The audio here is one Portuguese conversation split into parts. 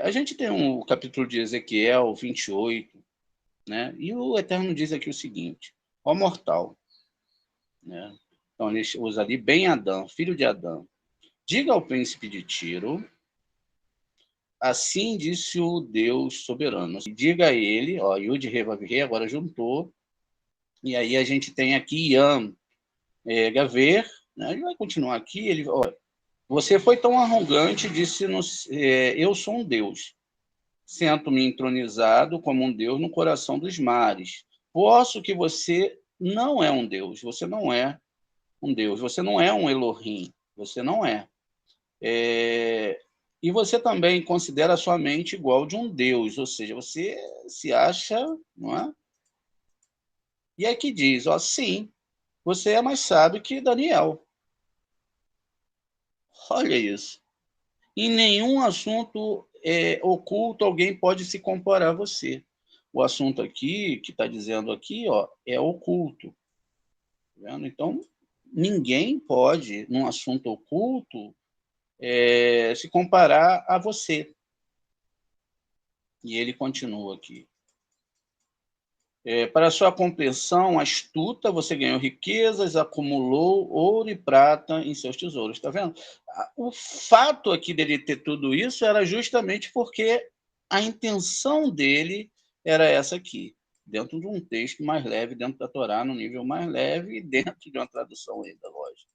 A gente tem o capítulo de Ezequiel 28, né? E o Eterno diz aqui o seguinte: ó mortal, né? Então ele usa ali bem Adão, filho de Adão. Diga ao príncipe de Tiro, assim disse o Deus soberano. Diga a ele, ó, Yud Re Vav Re agora juntou, e aí a gente tem aqui Yam Gaver, né? Ele vai continuar aqui, ele, ó, você foi tão arrogante, disse, eu sou um Deus. Sento-me entronizado como um Deus no coração dos mares. Posso que você não é um Deus, você não é um Deus, você não é um Elohim, você não é. E você também considera a sua mente igual de um Deus, ou seja, você se acha, não é? E aqui diz, ó, sim, você é mais sábio que Daniel. Olha isso. Em nenhum assunto oculto alguém pode se comparar a você. O assunto aqui, que está dizendo aqui, ó, é oculto. Tá vendo? Então, ninguém pode, num assunto oculto, se comparar a você. E ele continua aqui. Para sua compreensão astuta, você ganhou riquezas, acumulou ouro e prata em seus tesouros. Está vendo? O fato aqui dele ter tudo isso era justamente porque a intenção dele era essa aqui, dentro de um texto mais leve, dentro da Torá, no nível mais leve, e dentro de uma tradução ainda, lógico.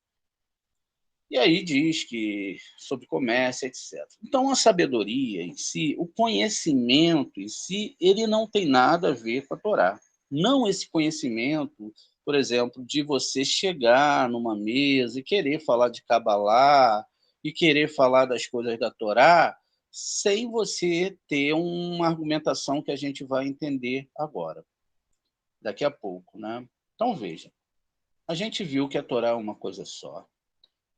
E aí diz que sobre comércio, etc. Então, a sabedoria em si, o conhecimento em si, ele não tem nada a ver com a Torá. Não esse conhecimento, por exemplo, de você chegar numa mesa e querer falar de Kabbalah e querer falar das coisas da Torá sem você ter uma argumentação que a gente vai entender agora, daqui a pouco, né? Então, veja, a gente viu que a Torá é uma coisa só,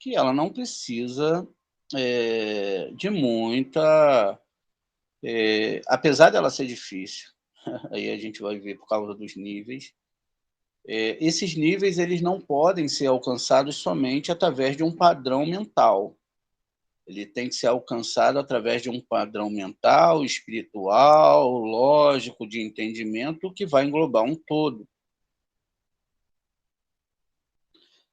que ela não precisa de muita... apesar dela ser difícil, aí a gente vai ver por causa dos níveis, esses níveis eles não podem ser alcançados somente através de um padrão mental. Ele tem que ser alcançado através de um padrão mental, espiritual, lógico, de entendimento, que vai englobar um todo.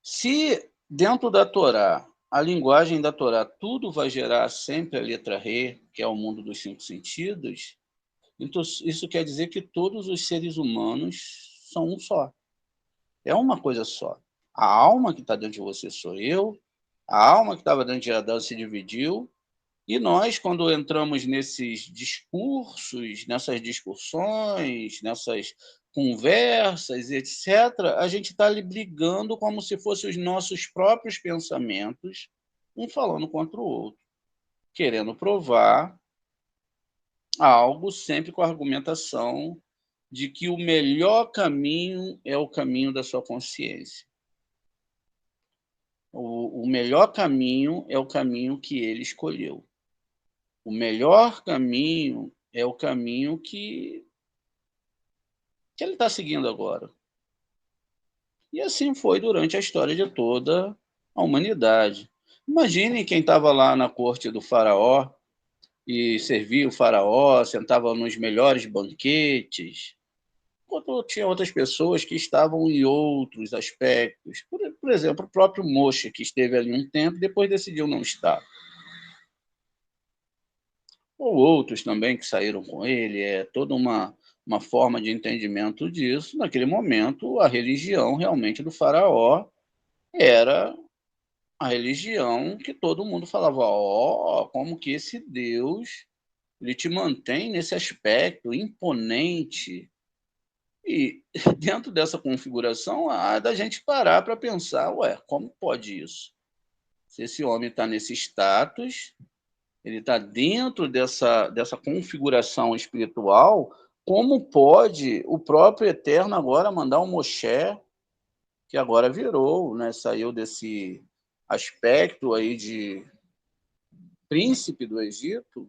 Se dentro da Torá, a linguagem da Torá, tudo vai gerar sempre a letra Re, que é o mundo dos cinco sentidos, então isso quer dizer que todos os seres humanos são um só. É uma coisa só. A alma que está dentro de você sou eu, a alma que estava dentro de Adão se dividiu, e nós, quando entramos nesses discursos, nessas discussões, nessas conversas, etc., a gente está ali brigando como se fossem os nossos próprios pensamentos, um falando contra o outro, querendo provar algo sempre com a argumentação de que o melhor caminho é o caminho da sua consciência. O melhor caminho é o caminho que ele escolheu. O melhor caminho é o caminho que ele está seguindo agora. E assim foi durante a história de toda a humanidade. Imagine quem estava lá na corte do faraó e servia o faraó, sentava nos melhores banquetes, enquanto tinha outras pessoas que estavam em outros aspectos. Por exemplo, o próprio Moshe, que esteve ali um tempo e depois decidiu não estar. Ou outros também que saíram com ele, toda uma forma de entendimento disso. Naquele momento, a religião realmente do faraó era a religião que todo mundo falava, como que esse Deus ele te mantém nesse aspecto imponente. E dentro dessa configuração, há da gente parar para pensar, como pode isso? Se esse homem está nesse status, ele está dentro dessa configuração espiritual, como pode o próprio Eterno agora mandar um Moshe, que agora virou, né, saiu desse aspecto aí de príncipe do Egito,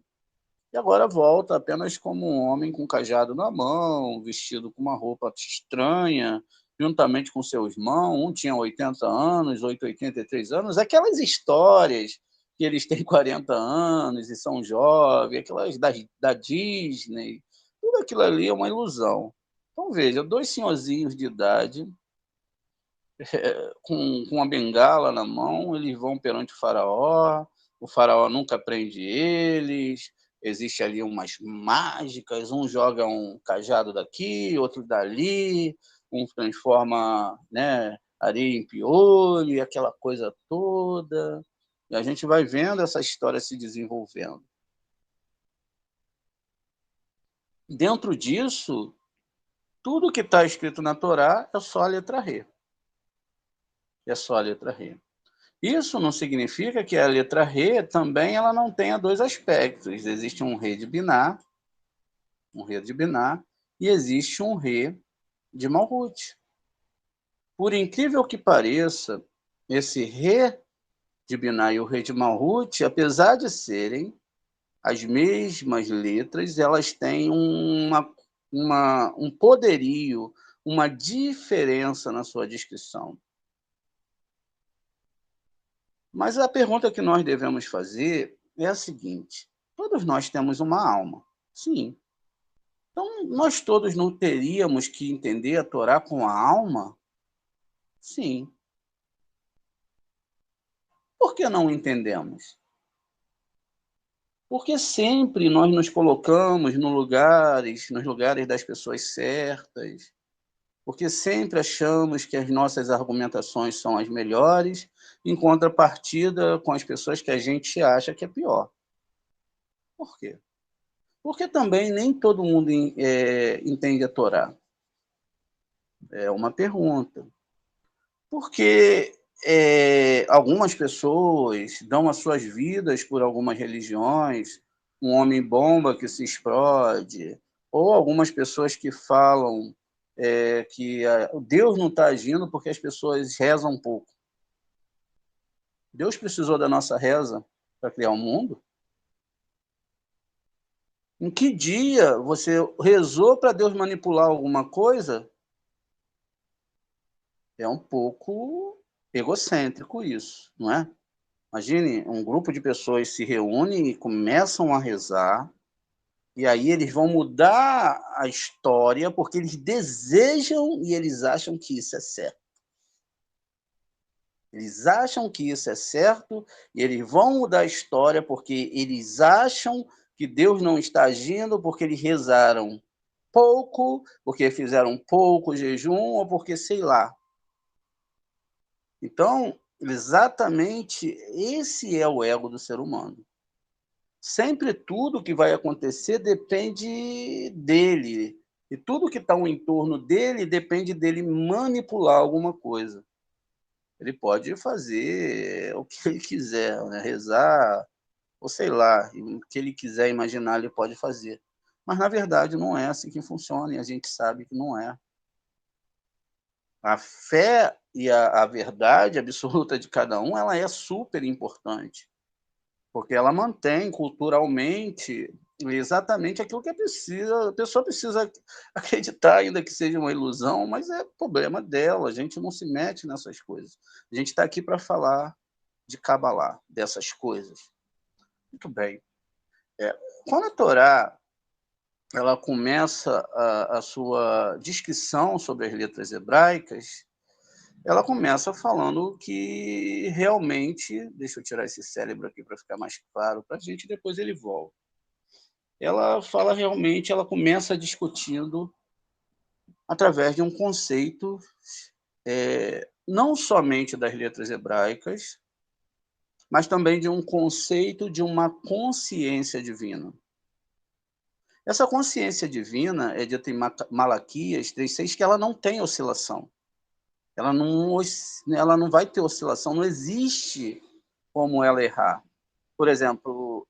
e agora volta apenas como um homem com cajado na mão, vestido com uma roupa estranha, juntamente com seu irmão, um tinha 80 anos, outro 83 anos, aquelas histórias que eles têm 40 anos e são jovens, aquelas da Disney, tudo aquilo ali é uma ilusão. Então, veja, dois senhorzinhos de idade, com uma bengala na mão, eles vão perante o faraó nunca prende eles, existe ali umas mágicas, um joga um cajado daqui, outro dali, um transforma, né, areia em piolho, e aquela coisa toda. E a gente vai vendo essa história se desenvolvendo. Dentro disso, tudo que está escrito na Torá é só a letra Re. É só a letra Re. Isso não significa que a letra Re também ela não tenha dois aspectos. Existe um Re de Biná, e existe um Re de Malhut. Por incrível que pareça, esse Re de Biná e o Re de Malhut, apesar de serem as mesmas letras, elas têm um poderio, uma diferença na sua descrição. Mas a pergunta que nós devemos fazer é a seguinte: todos nós temos uma alma, sim. Então, nós todos não teríamos que entender a Torá com a alma? Sim. Por que não entendemos? Porque sempre nós nos colocamos nos lugares das pessoas certas, porque sempre achamos que as nossas argumentações são as melhores, em contrapartida com as pessoas que a gente acha que é pior. Por quê? Porque também nem todo mundo entende a Torá. É uma pergunta. Porque algumas pessoas dão as suas vidas por algumas religiões, um homem-bomba que se explode, ou algumas pessoas que falam que Deus não está agindo porque as pessoas rezam um pouco. Deus precisou da nossa reza para criar o mundo? Em que dia você rezou para Deus manipular alguma coisa? É um pouco egocêntrico isso, não é? Imagine um grupo de pessoas se reúnem e começam a rezar, e aí eles vão mudar a história porque eles desejam e eles acham que isso é certo. Eles acham que isso é certo e eles vão mudar a história porque eles acham que Deus não está agindo porque eles rezaram pouco, porque fizeram pouco jejum ou porque sei lá. Então, exatamente esse é o ego do ser humano. Sempre tudo que vai acontecer depende dele. E tudo que está ao entorno dele depende dele manipular alguma coisa. Ele pode fazer o que ele quiser, né? Rezar, ou sei lá, o que ele quiser imaginar, ele pode fazer. Mas, na verdade, não é assim que funciona, e a gente sabe que não é. A fé e a verdade absoluta de cada um, ela é super importante, porque ela mantém culturalmente exatamente aquilo que a pessoa precisa acreditar, ainda que seja uma ilusão, mas é problema dela, a gente não se mete nessas coisas. A gente está aqui para falar de Cabalá, dessas coisas. Muito bem. Quando a Torá ela começa a sua descrição sobre as letras hebraicas, ela começa falando que realmente, deixa eu tirar esse cérebro aqui para ficar mais claro para a gente, depois ele volta. Ela fala realmente, ela começa discutindo através de um conceito não somente das letras hebraicas, mas também de um conceito de uma consciência divina. Essa consciência divina é dita em Malaquias 3,6 que ela não tem oscilação. Ela não vai ter oscilação, não existe como ela errar. Por exemplo,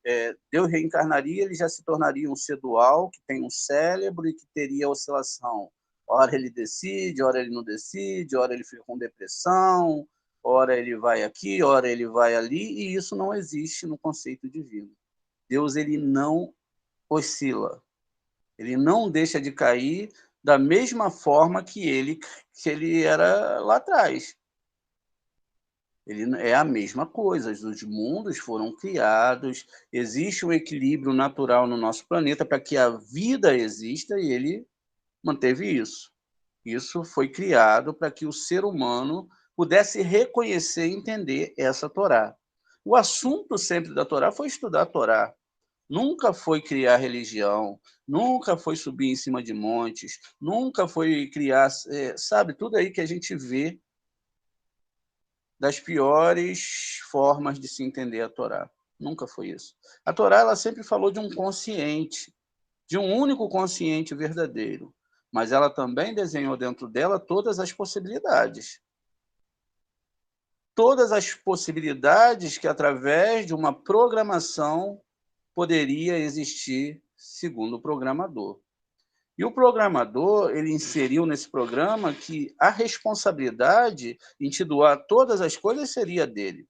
Deus reencarnaria, ele já se tornaria um ser dual, que tem um cérebro e que teria oscilação. Ora ele decide, ora ele não decide, ora ele fica com depressão, ora ele vai aqui, ora ele vai ali, e isso não existe no conceito divino. Deus ele não oscila, ele não deixa de cair da mesma forma que ele que ele era lá atrás. Ele é a mesma coisa, os mundos foram criados, existe um equilíbrio natural no nosso planeta para que a vida exista e ele manteve isso. Isso foi criado para que o ser humano pudesse reconhecer e entender essa Torá. O assunto sempre da Torá foi estudar a Torá. Nunca foi criar religião, nunca foi subir em cima de montes, nunca foi criar, sabe, tudo aí que a gente vê das piores formas de se entender a Torá. Nunca foi isso. A Torá ela sempre falou de um consciente, de um único consciente verdadeiro, mas ela também desenhou dentro dela todas as possibilidades. Todas as possibilidades que, através de uma programação, poderia existir segundo o programador. E o programador, ele inseriu nesse programa que a responsabilidade em te doar todas as coisas seria dele.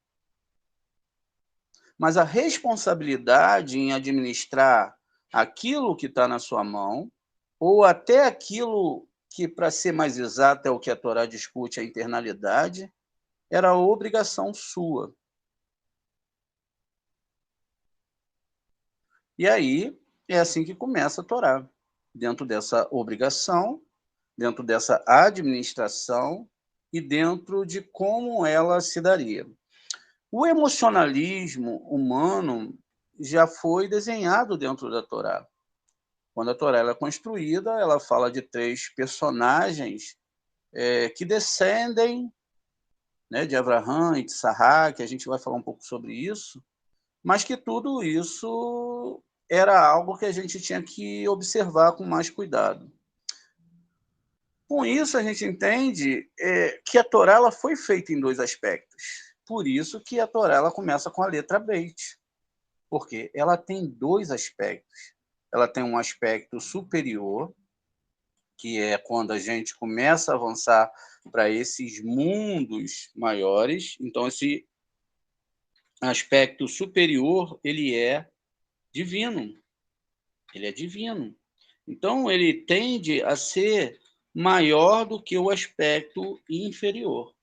Mas a responsabilidade em administrar aquilo que está na sua mão, ou até aquilo que, para ser mais exato, é o que a Torá discute, a internalidade, era a obrigação sua. E aí é assim que começa a Torá, dentro dessa obrigação, dentro dessa administração e dentro de como ela se daria. O emocionalismo humano já foi desenhado dentro da Torá. Quando a Torá é construída, ela fala de 3 personagens que descendem, né, de Abraham e de Sará, que a gente vai falar um pouco sobre isso, mas que tudo isso era algo que a gente tinha que observar com mais cuidado. Com isso, a gente entende que a Torá ela foi feita em 2 aspectos. Por isso que a Torá ela começa com a letra Beit, porque ela tem 2 aspectos. Ela tem um aspecto superior, que é quando a gente começa a avançar para esses mundos maiores. Então, esse aspecto superior, ele é divino. Ele é divino. Então, ele tende a ser maior do que o aspecto inferior.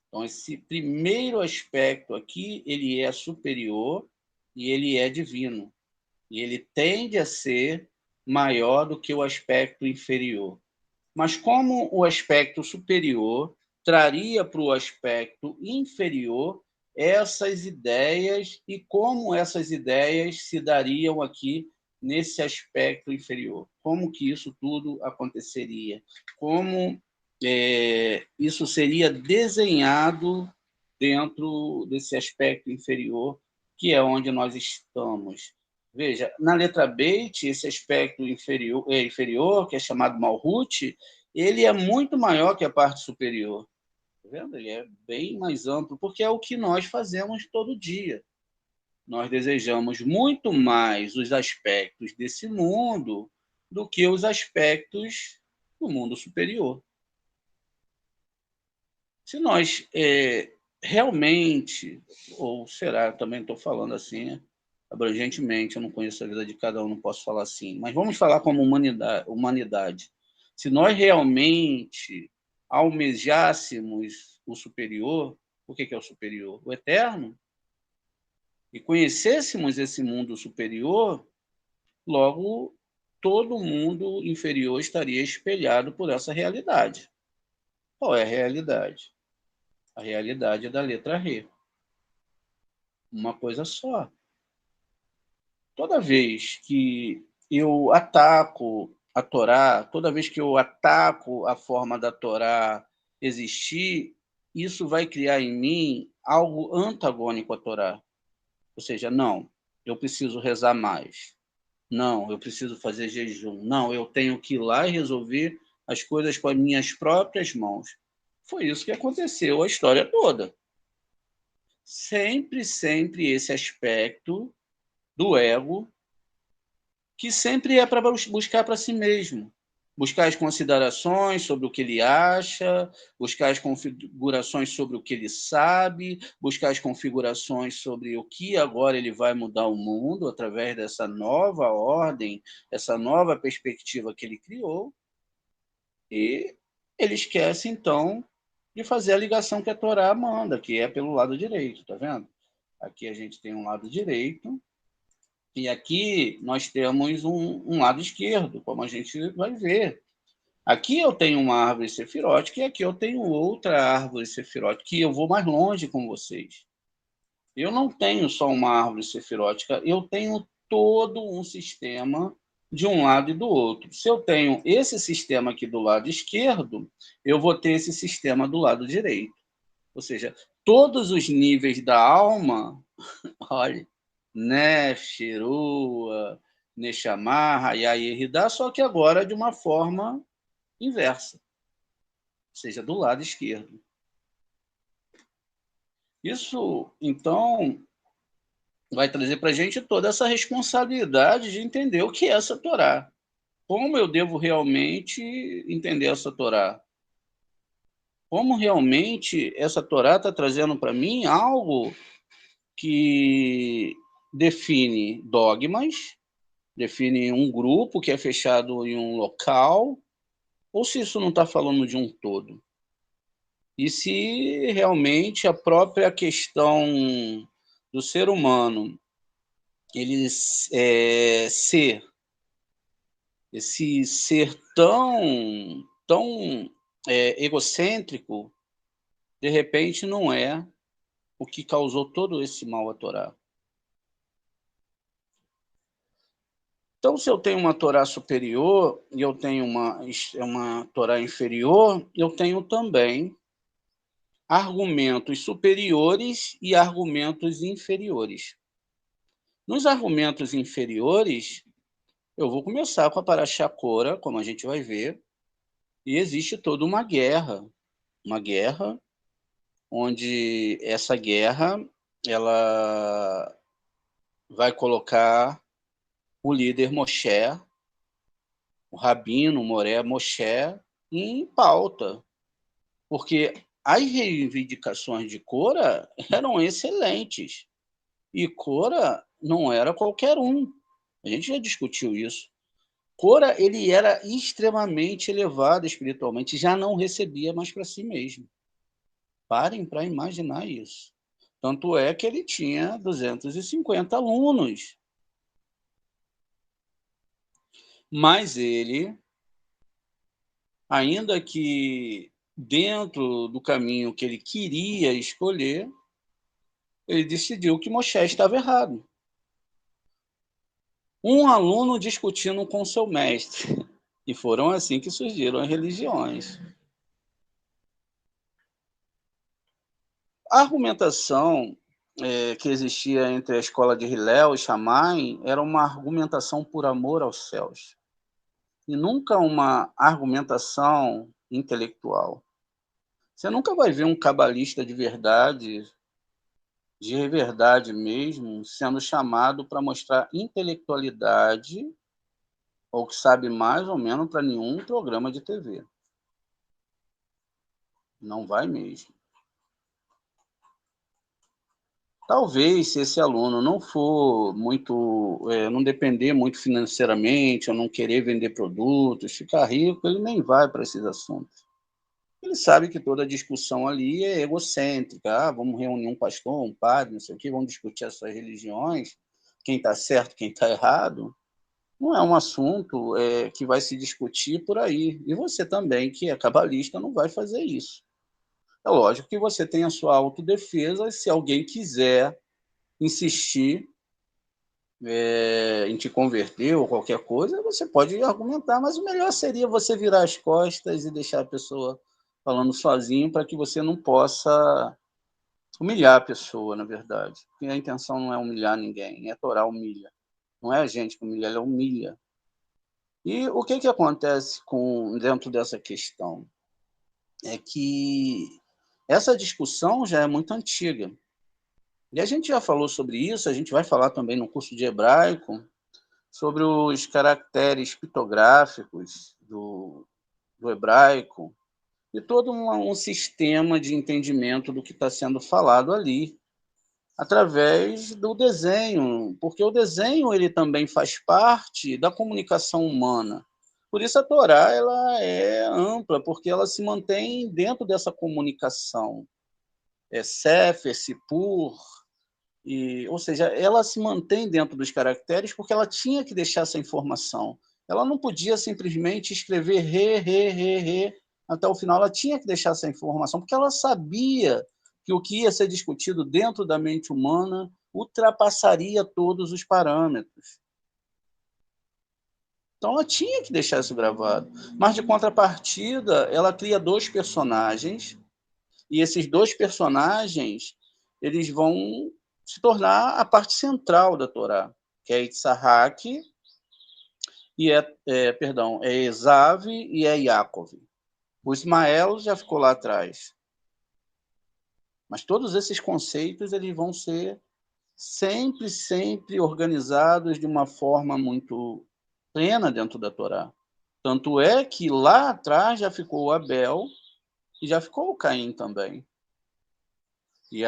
Então, esse primeiro aspecto aqui, ele é superior e ele é divino. E ele tende a ser maior do que o aspecto inferior. Mas como o aspecto superior traria para o aspecto inferior essas ideias e como essas ideias se dariam aqui nesse aspecto inferior? Como que isso tudo aconteceria? Como isso seria desenhado dentro desse aspecto inferior, que é onde nós estamos? Veja, na letra Beit, esse aspecto inferior, que é chamado Malhut, ele é muito maior que a parte superior. Tá vendo? Ele é bem mais amplo, porque é o que nós fazemos todo dia. Nós desejamos muito mais os aspectos desse mundo do que os aspectos do mundo superior. Se nós realmente, ou será, também estou falando assim, abrangentemente, eu não conheço a vida de cada um, não posso falar assim, mas vamos falar como humanidade. Se nós realmente almejássemos o superior, o que é o superior? O eterno, e conhecêssemos esse mundo superior, logo todo mundo inferior estaria espelhado por essa realidade. Qual é a realidade? A realidade é da letra R. Uma coisa só. Toda vez que eu ataco a Torá, toda vez que eu ataco a forma da Torá existir, isso vai criar em mim algo antagônico à Torá. Ou seja, não, eu preciso rezar mais. Não, eu preciso fazer jejum. Não, eu tenho que ir lá e resolver as coisas com as minhas próprias mãos. Foi isso que aconteceu a história toda. Sempre esse aspecto do ego, que sempre é para buscar para si mesmo. Buscar as considerações sobre o que ele acha, buscar as configurações sobre o que ele sabe, buscar as configurações sobre o que agora ele vai mudar o mundo através dessa nova ordem, essa nova perspectiva que ele criou. E ele esquece, então, de fazer a ligação que a Torá manda, que é pelo lado direito, tá vendo? Aqui a gente tem um lado direito, e aqui nós temos um lado esquerdo, como a gente vai ver. Aqui eu tenho uma árvore sefirótica e aqui eu tenho outra árvore sefirótica, que eu vou mais longe com vocês. Eu não tenho só uma árvore sefirótica, eu tenho todo um sistema de um lado e do outro. Se eu tenho esse sistema aqui do lado esquerdo, eu vou ter esse sistema do lado direito. Ou seja, todos os níveis da alma, olha, Nef, Rua, Neshama, Hayah e Eridá, só que agora de uma forma inversa, ou seja, do lado esquerdo. Isso, então, vai trazer para a gente toda essa responsabilidade de entender o que é essa Torá. Como eu devo realmente entender essa Torá? Como realmente essa Torá está trazendo para mim algo que define dogmas, define um grupo que é fechado em um local, ou se isso não está falando de um todo? E se realmente a própria questão do ser humano, ele ser, esse ser tão egocêntrico, de repente não é o que causou todo esse mal à Torá. Então, se eu tenho uma Torá superior e eu tenho uma Torá inferior, eu tenho também argumentos superiores e argumentos inferiores. Nos argumentos inferiores, eu vou começar com a Parashá Korah, como a gente vai ver, e existe toda uma guerra onde essa guerra ela vai colocar o líder Moshe, o rabino Moré Moshe, em pauta, porque as reivindicações de Korah eram excelentes, e Korah não era qualquer um. A gente já discutiu isso. Korah, ele era extremamente elevado espiritualmente, já não recebia mais para si mesmo. Parem para imaginar isso. Tanto é que ele tinha 250 alunos. Mas ele, ainda que dentro do caminho que ele queria escolher, ele decidiu que Moshe estava errado. Um aluno discutindo com seu mestre. E foram assim que surgiram as religiões. A argumentação que existia entre a escola de Hillel e Shammai era uma argumentação por amor aos céus. E nunca uma argumentação intelectual. Você nunca vai ver um cabalista de verdade mesmo, sendo chamado para mostrar intelectualidade ou que sabe mais ou menos para nenhum programa de TV. Não vai mesmo. Talvez, se esse aluno não for muito, não depender muito financeiramente, ou não querer vender produtos, ficar rico, ele nem vai para esses assuntos. Ele sabe que toda discussão ali é egocêntrica. Vamos reunir um pastor, um padre, não sei o quê, vamos discutir as suas religiões, quem está certo, quem está errado. Não é um assunto que vai se discutir por aí. E você também, que é cabalista, não vai fazer isso. É lógico que você tem a sua autodefesa, se alguém quiser insistir em te converter ou qualquer coisa, você pode argumentar, mas o melhor seria você virar as costas e deixar a pessoa falando sozinho para que você não possa humilhar a pessoa, na verdade. Porque a intenção não é humilhar ninguém, é a Torá humilha. Não é a gente que humilha, ela humilha. E o que acontece dentro dessa questão? É que essa discussão já é muito antiga. E a gente já falou sobre isso, a gente vai falar também no curso de hebraico, sobre os caracteres pictográficos do hebraico, e todo um sistema de entendimento do que está sendo falado ali, através do desenho, porque o desenho ele também faz parte da comunicação humana. Por isso a Torá ela é ampla, porque ela se mantém dentro dessa comunicação. Sefer, Sipur, ou seja, ela se mantém dentro dos caracteres porque ela tinha que deixar essa informação. Ela não podia simplesmente escrever re, até o final, ela tinha que deixar essa informação, porque ela sabia que o que ia ser discutido dentro da mente humana ultrapassaria todos os parâmetros. Então ela tinha que deixar isso gravado. Mas, de contrapartida, ela cria dois personagens, e esses dois personagens eles vão se tornar a parte central da Torá, que é Yitzhak, é Esav e é Yaakov. O Ismael já ficou lá atrás. Mas todos esses conceitos eles vão ser sempre organizados de uma forma muito plena dentro da Torá. Tanto é que lá atrás já ficou o Abel e já ficou o Caim também. E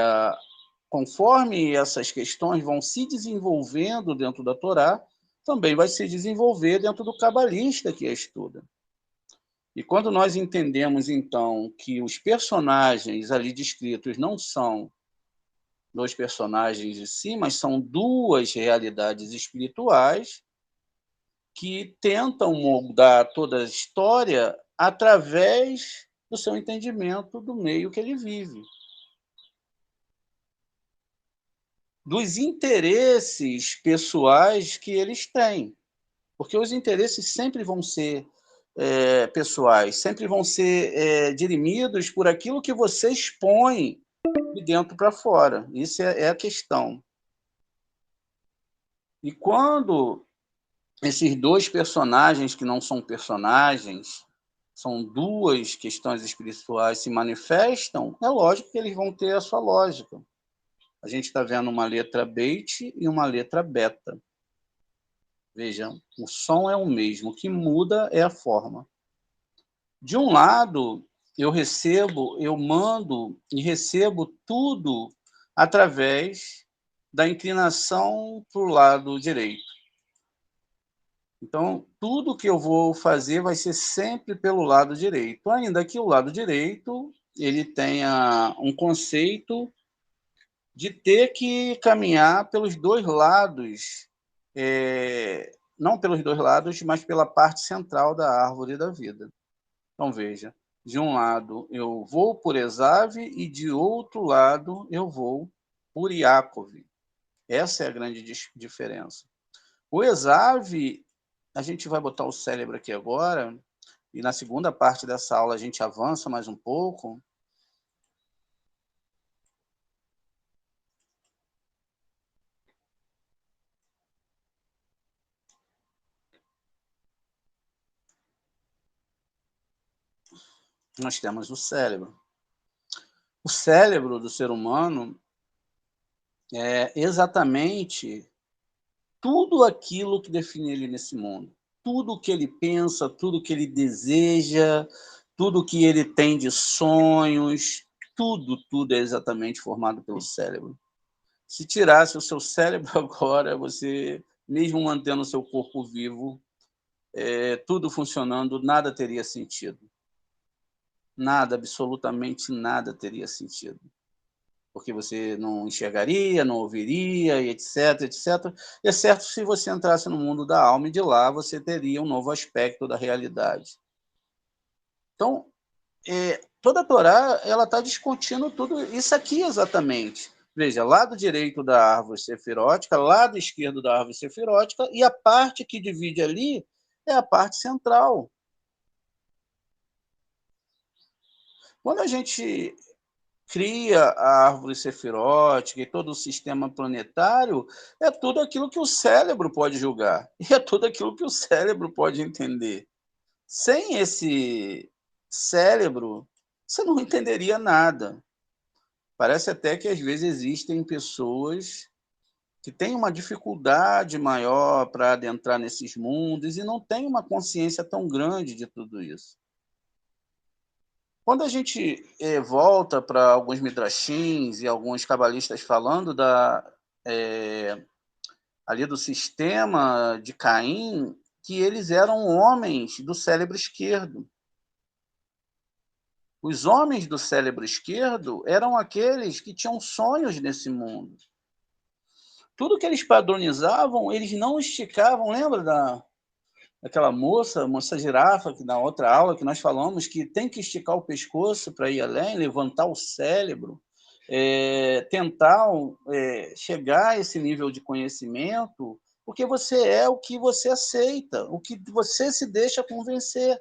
conforme essas questões vão se desenvolvendo dentro da Torá, também vai se desenvolver dentro do cabalista que a estuda. E quando nós entendemos, então, que os personagens ali descritos não são dois personagens de si, mas são duas realidades espirituais que tentam moldar toda a história através do seu entendimento do meio que ele vive. Dos interesses pessoais que eles têm. Porque os interesses sempre vão ser pessoais, sempre vão ser dirimidos por aquilo que você expõe de dentro para fora. Isso é a questão. E quando esses dois personagens, que não são personagens, são duas questões espirituais, se manifestam, é lógico que eles vão ter a sua lógica. A gente está vendo uma letra beta e uma letra beta. Vejam, o som é o mesmo, o que muda é a forma. De um lado, eu mando e recebo tudo através da inclinação para o lado direito. Então, tudo que eu vou fazer vai ser sempre pelo lado direito, ainda que o lado direito ele tenha um conceito de ter que caminhar pelos dois lados, não pelos dois lados, mas pela parte central da árvore da vida. Então, veja, de um lado eu vou por Esav e de outro lado eu vou por Yaakov. Essa é a grande diferença. O Esav, a gente vai botar o cérebro aqui agora, e na segunda parte dessa aula a gente avança mais um pouco. Nós temos o cérebro. O cérebro do ser humano é exatamente tudo aquilo que define ele nesse mundo. Tudo o que ele pensa, tudo o que ele deseja, tudo o que ele tem de sonhos, tudo é exatamente formado pelo cérebro. Se tirasse o seu cérebro agora, você, mesmo mantendo o seu corpo vivo, tudo funcionando, nada teria sentido. Nada, absolutamente nada teria sentido. Porque você não enxergaria, não ouviria, etc, etc. Exceto se você entrasse no mundo da alma e de lá você teria um novo aspecto da realidade. Então, toda a Torá ela está discutindo tudo isso aqui exatamente. Veja, lado direito da árvore sefirótica, lado esquerdo da árvore sefirótica, e a parte que divide ali é a parte central. Quando a gente cria a árvore sefirótica e todo o sistema planetário, é tudo aquilo que o cérebro pode julgar, e é tudo aquilo que o cérebro pode entender. Sem esse cérebro, você não entenderia nada. Parece até que às vezes existem pessoas que têm uma dificuldade maior para adentrar nesses mundos e não têm uma consciência tão grande de tudo isso. Quando a gente volta para alguns midrashins e alguns cabalistas falando ali do sistema de Caim, que eles eram homens do cérebro esquerdo. Os homens do cérebro esquerdo eram aqueles que tinham sonhos nesse mundo. Tudo que eles padronizavam, eles não esticavam. Lembra daquela moça girafa, que na outra aula que nós falamos, que tem que esticar o pescoço para ir além, levantar o cérebro, tentar chegar a esse nível de conhecimento, porque você é o que você aceita, o que você se deixa convencer.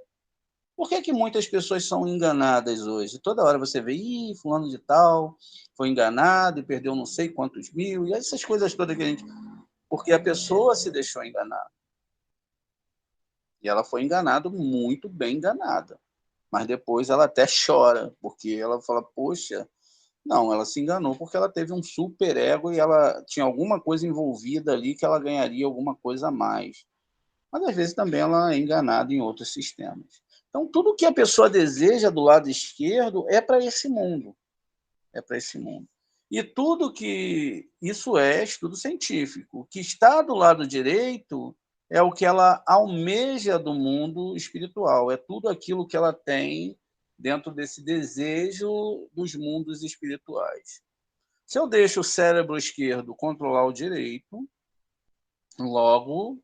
Por que muitas pessoas são enganadas hoje? Toda hora você vê, fulano de tal foi enganado e perdeu não sei quantos mil, e essas coisas todas que a gente... Porque a pessoa se deixou enganar. E ela foi enganada, muito bem enganada. Mas depois ela até chora, porque ela fala, poxa, não, ela se enganou porque ela teve um super ego e ela tinha alguma coisa envolvida ali que ela ganharia alguma coisa a mais. Mas às vezes também ela é enganada em outros sistemas. Então, tudo que a pessoa deseja do lado esquerdo é para esse mundo. É para esse mundo. E tudo que... Isso é estudo científico. O que está do lado direito é o que ela almeja do mundo espiritual. É tudo aquilo que ela tem dentro desse desejo dos mundos espirituais. Se eu deixo o cérebro esquerdo controlar o direito, logo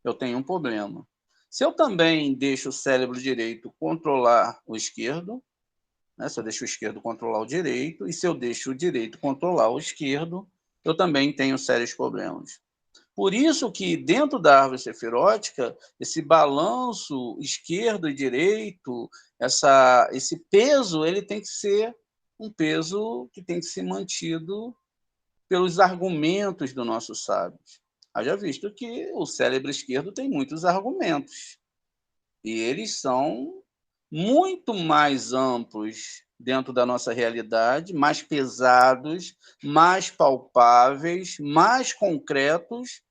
eu tenho um problema. Se eu também deixo o cérebro direito controlar o esquerdo, né, se eu deixo o esquerdo controlar o direito, e se eu deixo o direito controlar o esquerdo, eu também tenho sérios problemas. Por isso que, dentro da árvore sefirótica, esse balanço esquerdo e direito, esse peso, ele tem que ser um peso que tem que ser mantido pelos argumentos dos nossos sábios. Haja visto que o cérebro esquerdo tem muitos argumentos, e eles são muito mais amplos dentro da nossa realidade, mais pesados, mais palpáveis, mais concretos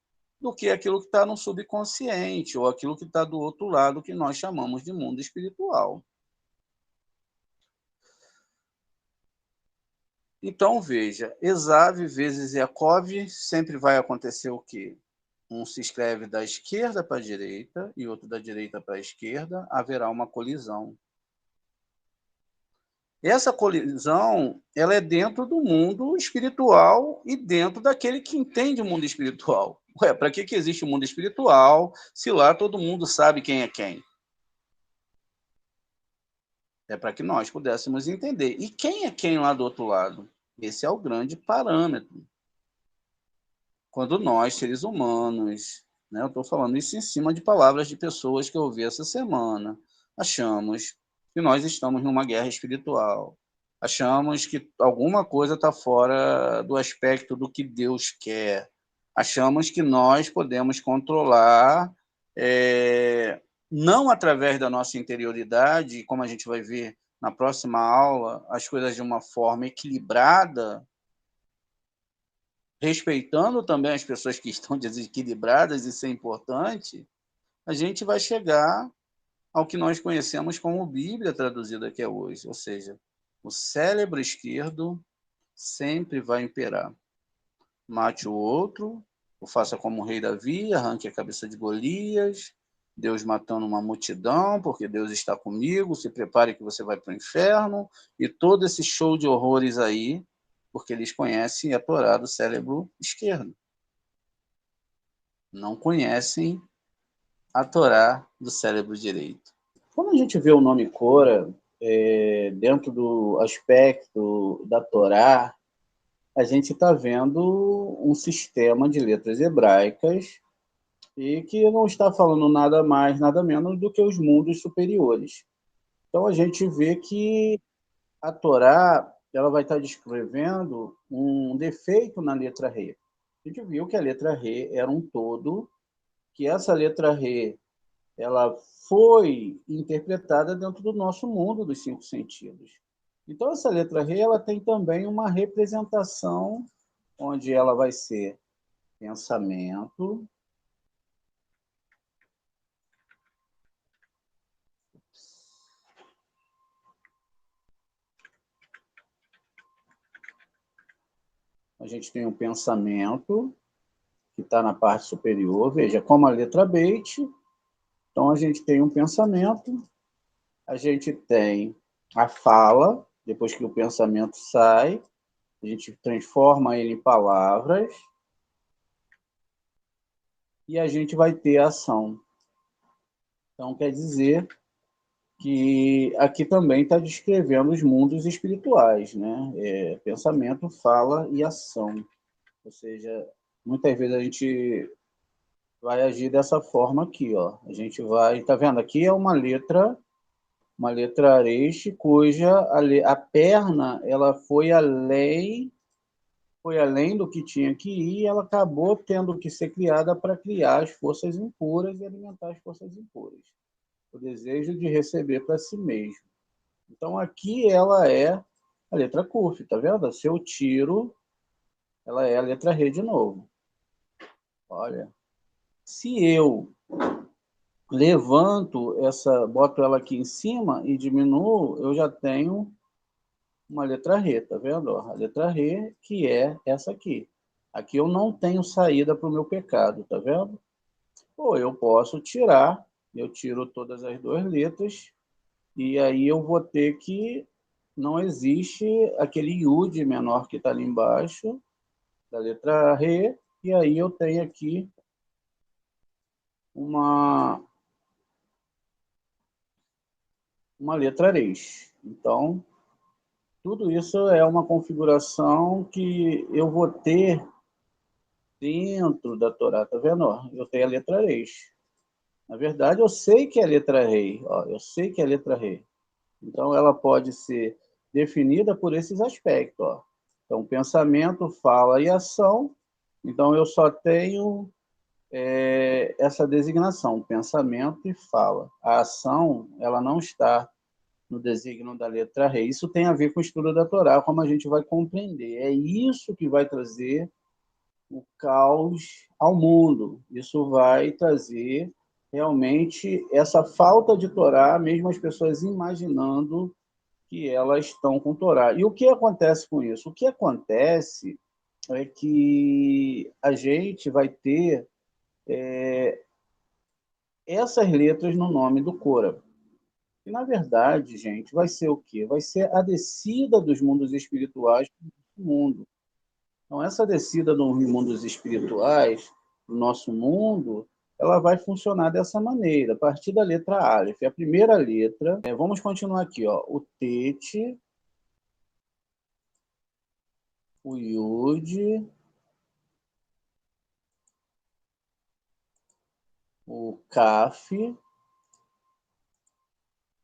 do que aquilo que está no subconsciente ou aquilo que está do outro lado, que nós chamamos de mundo espiritual. Então, veja, Esav vezes Yaakov sempre vai acontecer o quê? Um se escreve da esquerda para a direita e outro da direita para a esquerda, haverá uma colisão. Essa colisão, ela é dentro do mundo espiritual e dentro daquele que entende o mundo espiritual. Ué, para que existe o mundo espiritual se lá todo mundo sabe quem é quem? É para que nós pudéssemos entender. E quem é quem lá do outro lado? Esse é o grande parâmetro. Quando nós, seres humanos, né, eu estou falando isso em cima de palavras de pessoas que eu ouvi essa semana, achamos que nós estamos numa guerra espiritual, achamos que alguma coisa está fora do aspecto do que Deus quer, achamos que nós podemos controlar, não através da nossa interioridade, como a gente vai ver na próxima aula, as coisas de uma forma equilibrada, respeitando também as pessoas que estão desequilibradas, isso é importante, a gente vai chegar ao que nós conhecemos como Bíblia traduzida aqui hoje, ou seja, o cérebro esquerdo sempre vai imperar. Mate o outro, o faça como o rei Davi, arranque a cabeça de Golias, Deus matando uma multidão, porque Deus está comigo, se prepare que você vai para o inferno, e todo esse show de horrores aí, porque eles conhecem a Torá do cérebro esquerdo. Não conhecem a Torá do cérebro direito. Quando a gente vê o nome Cora, dentro do aspecto da Torá, a gente está vendo um sistema de letras hebraicas e que não está falando nada mais, nada menos do que os mundos superiores. Então a gente vê que a Torá ela vai estar descrevendo um defeito na letra Re. A gente viu que a letra Re era um todo, que essa letra Re ela foi interpretada dentro do nosso mundo dos cinco sentidos. Então, essa letra Re ela tem também uma representação onde ela vai ser pensamento, a gente tem um pensamento, que está na parte superior, veja, como a letra Beit, Então, a gente tem um pensamento, a gente tem a fala, depois que o pensamento sai, a gente transforma ele em palavras, e a gente vai ter a ação. Então, quer dizer que aqui também está descrevendo os mundos espirituais, né? Pensamento, fala e ação. Ou seja, muitas vezes a gente vai agir dessa forma aqui, ó. A gente vai, tá vendo? Aqui é uma letra areiste, cuja a perna ela foi além do que tinha que ir, e ela acabou tendo que ser criada para criar as forças impuras e alimentar as forças impuras. O desejo de receber para si mesmo. Então, aqui ela é a letra CUF, tá vendo? Se eu tiro, ela é a letra R de novo. Olha, se eu levanto boto ela aqui em cima e diminuo, eu já tenho uma letra R, tá vendo? A letra R, que é essa aqui. Aqui eu não tenho saída para o meu pecado, tá vendo? Ou eu posso tirar, eu tiro todas as duas letras, e aí eu vou ter que... Não existe aquele iud menor que está ali embaixo, da letra R, e aí eu tenho aqui uma letra reis. Então, tudo isso é uma configuração que eu vou ter dentro da Torá, tá vendo? Eu tenho a letra reis. Na verdade, eu sei que é a letra rei, eu sei que é a letra rei. Então, ela pode ser definida por esses aspectos, ó. Então, pensamento, fala e ação. Então, eu só tenho essa designação, pensamento e fala. A ação, ela não está no designo da letra rei. Isso tem a ver com o estudo da Torá, como a gente vai compreender. É isso que vai trazer o caos ao mundo. Isso vai trazer realmente essa falta de Torá, mesmo as pessoas imaginando que elas estão com Torá. E o que acontece com isso? O que acontece é que a gente vai ter essas letras no nome do Cora. E, na verdade, gente, vai ser o quê? Vai ser a descida dos mundos espirituais para o mundo. Então, essa descida dos mundos espirituais para o nosso mundo, ela vai funcionar dessa maneira, a partir da letra Aleph. A primeira letra, vamos continuar aqui, ó, o Tete, o Yud, o Kaf,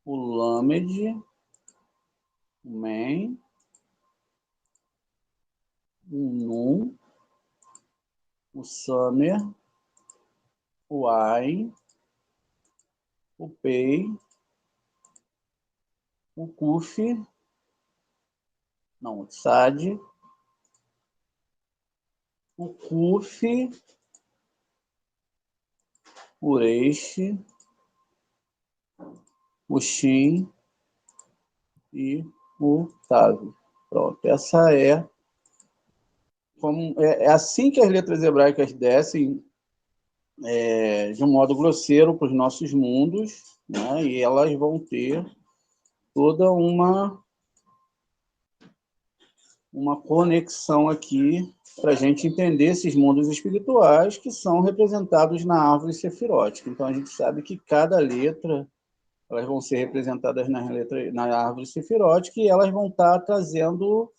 o Lamed, o Men, o Nun, o Samer, o Ain, o Pei, o Kuf, não, o Tsad, o Kuf, o Reish, o Shin e o Tav. Pronto, essa é assim que as letras hebraicas descem de um modo grosseiro para os nossos mundos, né? E elas vão ter toda uma conexão aqui para a gente entender esses mundos espirituais que são representados na árvore sefirótica. Então, a gente sabe que cada letra, elas vão ser representadas na árvore sefirótica e elas vão estar trazendo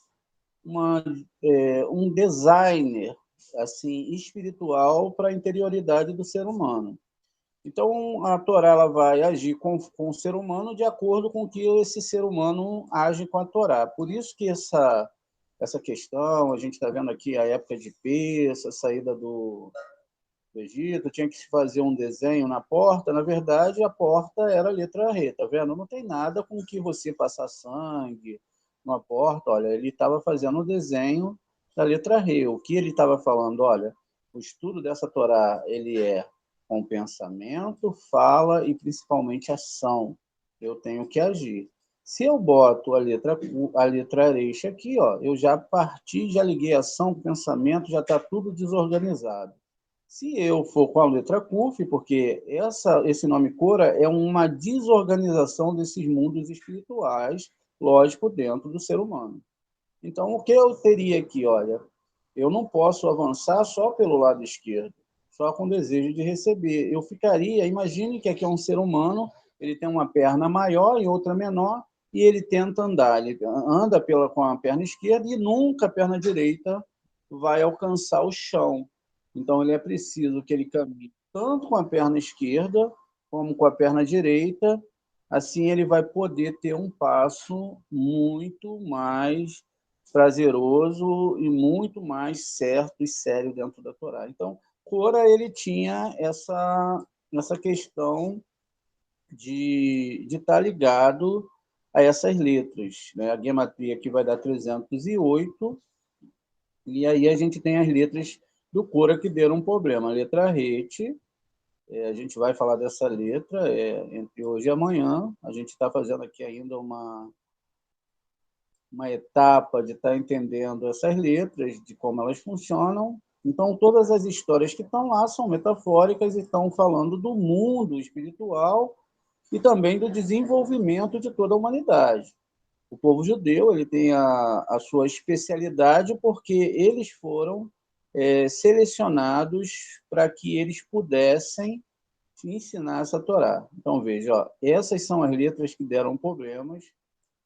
um designer assim, espiritual para a interioridade do ser humano. Então, a Torá ela vai agir com o ser humano de acordo com o que esse ser humano age com a Torá. Por isso que essa questão, a gente está vendo aqui a época de Peça, a saída do Egito, tinha que se fazer um desenho na porta. Na verdade, a porta era a letra R, tá vendo? Não tem nada com que você passar sangue na porta. Olha, ele estava fazendo o desenho da letra R. O que ele estava falando? Olha, o estudo dessa Torá, ele é com pensamento, fala e principalmente ação. Eu tenho que agir. Se eu boto a letra areixa aqui, ó, eu já parti, já liguei ação, pensamento, já está tudo desorganizado. Se eu for com a letra CUF, porque esse nome Cora é uma desorganização desses mundos espirituais, lógico, dentro do ser humano. Então, o que eu teria aqui? Olha, eu não posso avançar só pelo lado esquerdo, só com desejo de receber. Eu ficaria, imagine que aqui é um ser humano, ele tem uma perna maior e outra menor, e ele tenta andar. Ele anda com a perna esquerda e nunca a perna direita vai alcançar o chão. Então, ele é preciso que ele caminhe tanto com a perna esquerda como com a perna direita. Assim, ele vai poder ter um passo muito mais prazeroso e muito mais certo e sério dentro da Torá. Então, Cora, ele tinha essa questão de estar ligado a essas letras, né? A gematria aqui vai dar 308, e aí a gente tem as letras do Cora que deram um problema. A letra Rete, a gente vai falar dessa letra entre hoje e amanhã. A gente está fazendo aqui ainda uma etapa de estar entendendo essas letras, de como elas funcionam. Então, todas as histórias que estão lá são metafóricas e estão falando do mundo espiritual e também do desenvolvimento de toda a humanidade. O povo judeu ele tem a sua especialidade porque eles foram selecionados para que eles pudessem ensinar essa Torá. Então, veja, ó, essas são as letras que deram problemas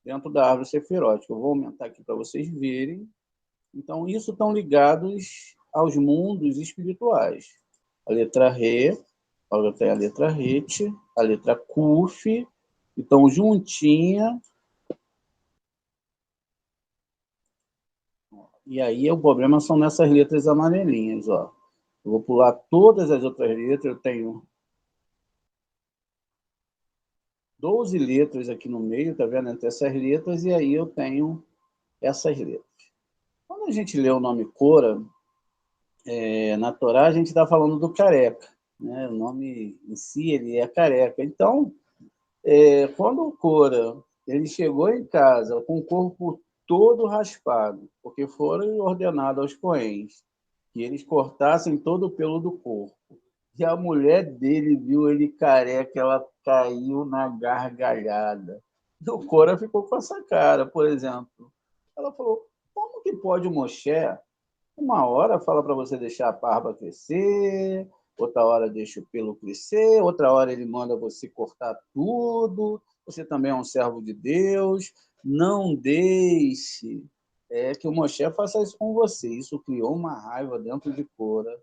dentro da árvore sefirótica. Eu vou aumentar aqui para vocês verem. Então, isso estão ligados aos mundos espirituais. A letra Re, agora tem a letra Ret, a letra Kuf, então juntinha. E aí o problema são nessas letras amarelinhas, ó. Eu vou pular todas as outras letras, eu tenho 12 letras aqui no meio, tá vendo? Entre essas letras, e aí eu tenho essas letras. Quando a gente lê o nome Cora, na Torá, a gente está falando do careca. Né? O nome em si ele é careca. Então, quando o Cora ele chegou em casa com o corpo todo raspado, porque foram ordenados aos coéns que eles cortassem todo o pelo do corpo. E a mulher dele viu ele careca, ela caiu na gargalhada. E o Cora ficou com essa cara, por exemplo. Ela falou, como que pode o Moshe uma hora fala para você deixar a barba crescer, outra hora deixa o pelo crescer, outra hora ele manda você cortar tudo. Você também é um servo de Deus. Não deixe que o Moshe faça isso com você. Isso criou uma raiva dentro de Cora.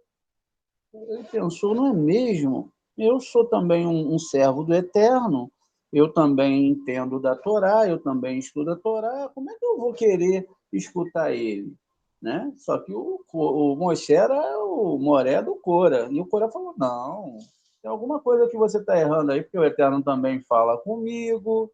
Ele pensou, não é mesmo? Eu sou também um servo do Eterno. Eu também entendo da Torá, eu também estudo a Torá. Como é que eu vou querer escutar ele? Né? Só que o Moshe era o Moré do Cora. E o Cora falou, não, tem alguma coisa que você está errando aí, porque o Eterno também fala comigo.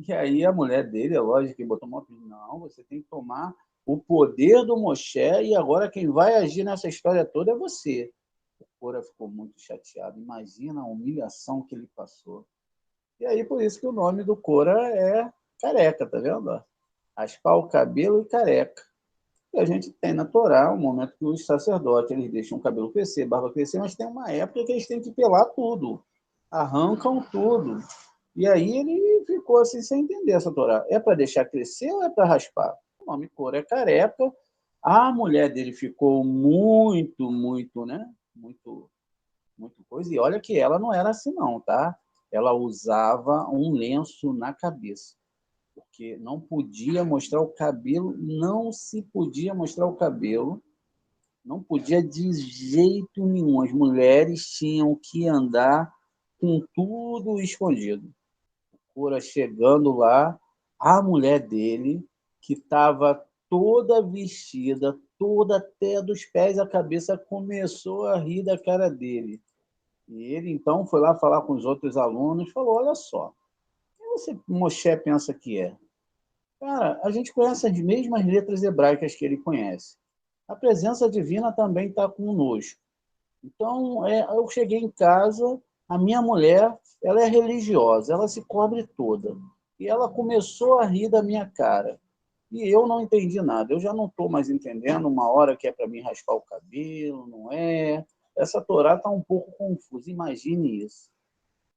E aí a mulher dele, é lógico, que botou uma opinião, não, você tem que tomar o poder do Moshe e agora quem vai agir nessa história toda é você. O Cora ficou muito chateado. Imagina a humilhação que ele passou. E aí, por isso que o nome do Cora é careca, tá vendo? Raspar o cabelo e careca. E a gente tem na Torá um momento que os sacerdotes eles deixam o cabelo crescer, barba crescer, mas tem uma época que eles têm que pelar tudo. Arrancam tudo. E aí ele ficou assim sem entender essa Torá. É para deixar crescer ou é para raspar? O nome Cora é careca. A mulher dele ficou muito, né? Muito coisa. E olha que ela não era assim, não, tá? Ela usava um lenço na cabeça, porque não podia mostrar o cabelo, não se podia mostrar o cabelo, não podia de jeito nenhum. As mulheres tinham que andar com tudo escondido. Cora chegando lá, a mulher dele, que estava toda vestida, toda até dos pés à cabeça, começou a rir da cara dele. E ele, então, foi lá falar com os outros alunos e falou, olha só, quem você, Moshe, pensa que é? Cara, a gente conhece as mesmas letras hebraicas que ele conhece. A presença divina também está conosco. Então, eu cheguei em casa, a minha mulher, ela é religiosa, ela se cobre toda. E ela começou a rir da minha cara. E eu não entendi nada. Eu já não estou mais entendendo uma hora que é para mim raspar o cabelo, não é? essa Torá está um pouco confusa, imagine isso.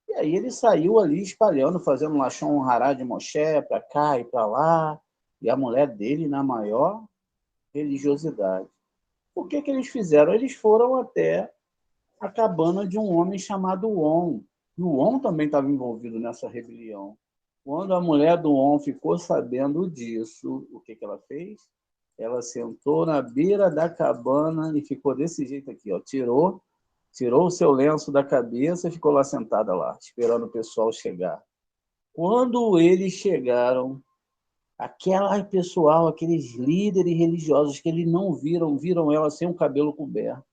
E aí ele saiu ali espalhando, fazendo Lashon Hará de Moshe para cá e para lá, e a mulher dele na maior religiosidade. O que eles fizeram? Eles foram até a cabana de um homem chamado On. E o On também estava envolvido nessa rebelião. Quando a mulher do On ficou sabendo disso, o que ela fez? Ela sentou na beira da cabana e ficou desse jeito aqui, ó, tirou o seu lenço da cabeça e ficou lá sentada lá, esperando o pessoal chegar. Quando eles chegaram, aquele pessoal, aqueles líderes religiosos que eles não viram ela sem o cabelo coberto.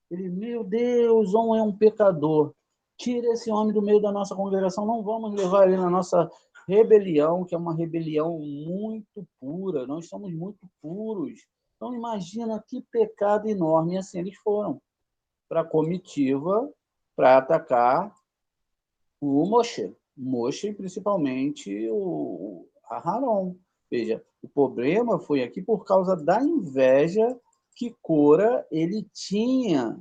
Ele, meu Deus, On é um pecador. Tira esse homem do meio da nossa congregação, não vamos levar ele na nossa rebelião, que é uma rebelião muito pura, nós somos muito puros. Então, imagina que pecado enorme. E assim eles foram para a comitiva para atacar o Moshe. Moshe, principalmente o Aharon. Veja, o problema foi aqui por causa da inveja que Cora ele tinha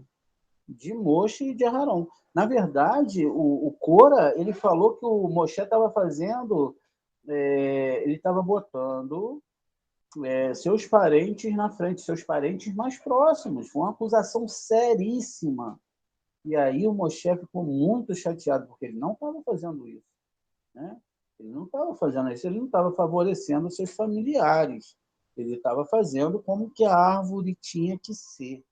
de Moshe e de Aharon. Na verdade, o Cora ele falou que o Moshe estava fazendo, ele estava botando seus parentes na frente, seus parentes mais próximos. Foi uma acusação seríssima. E aí o Moshe ficou muito chateado, porque ele não estava fazendo isso. Né? Ele não estava fazendo isso, ele não estava favorecendo seus familiares. Ele estava fazendo como que a árvore tinha que ser.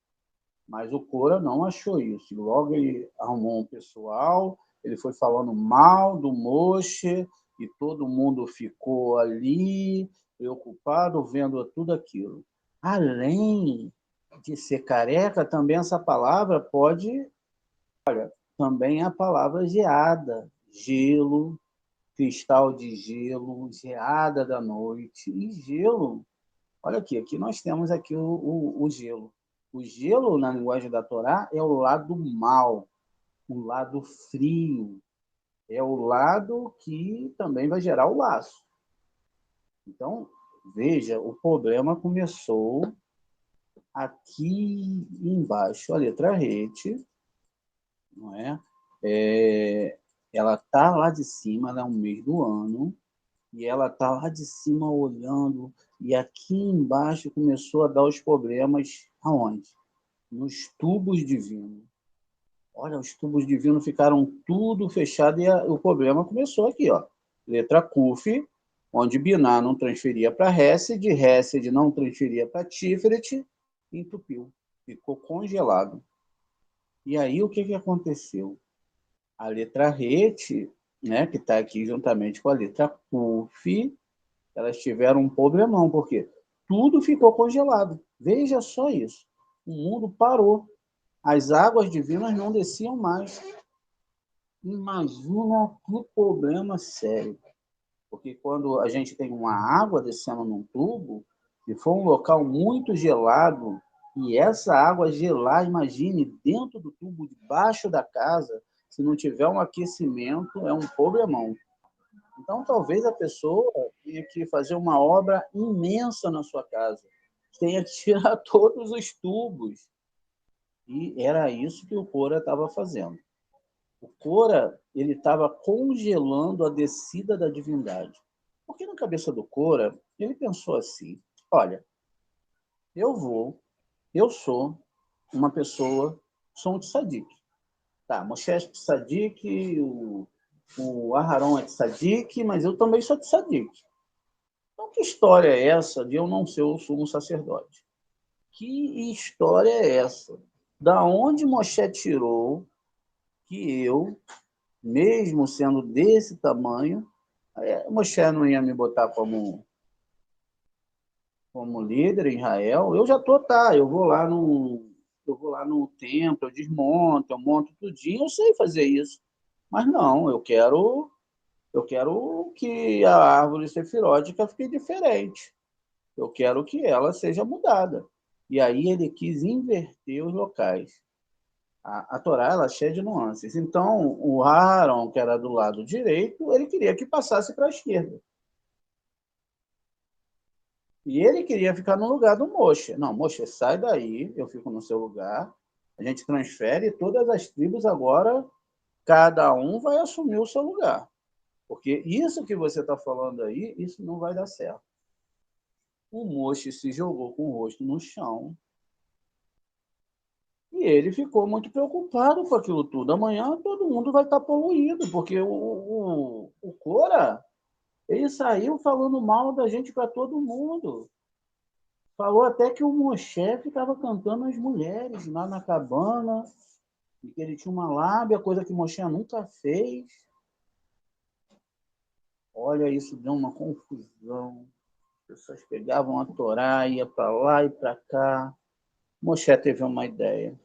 Mas o Cora não achou isso. Logo ele arrumou um pessoal, ele foi falando mal do Moshe, e todo mundo ficou ali, preocupado, vendo tudo aquilo. Além de ser careca, também essa palavra pode... Também a palavra geada, gelo, cristal de gelo, geada da noite. E gelo, olha aqui nós temos aqui o gelo. O gelo, na linguagem da Torá, é o lado mal, o lado frio. É o lado que também vai gerar o laço. Então, veja, o problema começou aqui embaixo. A letra rete, não é? Ela está lá de cima, ela é um mês do ano, e ela está lá de cima olhando, e aqui embaixo começou a dar os problemas aonde? Nos tubos divinos. Olha, os tubos divinos ficaram tudo fechado e o problema começou aqui, ó. Letra Kuf, onde Biná não transferia para Hesed, Hesed não transferia para Tiferet, entupiu, ficou congelado. E aí o que aconteceu? A letra Ret, né, que está aqui juntamente com a letra Kuf, elas tiveram um problemão, porque tudo ficou congelado. Veja só isso. O mundo parou. As águas divinas não desciam mais. Imagina que problema sério. Porque quando a gente tem uma água descendo num tubo, e for um local muito gelado, e essa água gelar, imagine, dentro do tubo, debaixo da casa, se não tiver um aquecimento, é um problemão. Então, talvez a pessoa tenha que fazer uma obra imensa na sua casa. Tenha que tirar todos os tubos. E era isso que o Cora estava fazendo. O Cora ele estava congelando a descida da divindade. Porque na cabeça do Cora, ele pensou assim, olha, eu sou uma pessoa, sou um tzadik. Tá, Moshe é tzadik, o Aharon é tzadik, mas eu também sou tzadik. Então, que história é essa de eu não ser o sumo sacerdote? Que história é essa? Da onde Moshe tirou que eu, mesmo sendo desse tamanho, Moshe não ia me botar como líder em Israel? Eu já estou, tá, eu vou lá no templo, eu desmonto, eu monto tudinho, eu sei fazer isso. Mas não, eu quero que a árvore sefirótica fique diferente. Eu quero que ela seja mudada. E aí ele quis inverter os locais. A Torá ela é cheia de nuances. Então, o Aaron, que era do lado direito, ele queria que passasse para a esquerda. E ele queria ficar no lugar do Moshe. Não, Moshe, sai daí, eu fico no seu lugar. A gente transfere todas as tribos agora, cada um vai assumir o seu lugar. Porque isso que você está falando aí, isso não vai dar certo. O Moshe se jogou com o rosto no chão e ele ficou muito preocupado com aquilo tudo. Amanhã todo mundo vai estar poluído, porque o Cora, ele saiu falando mal da gente para todo mundo. Falou até que o Moshe ficava cantando as mulheres lá na cabana, e que ele tinha uma lábia, coisa que Moshe nunca fez. Olha, isso deu uma confusão. As pessoas pegavam a Torá, ia para lá e para cá. Moshe teve uma ideia.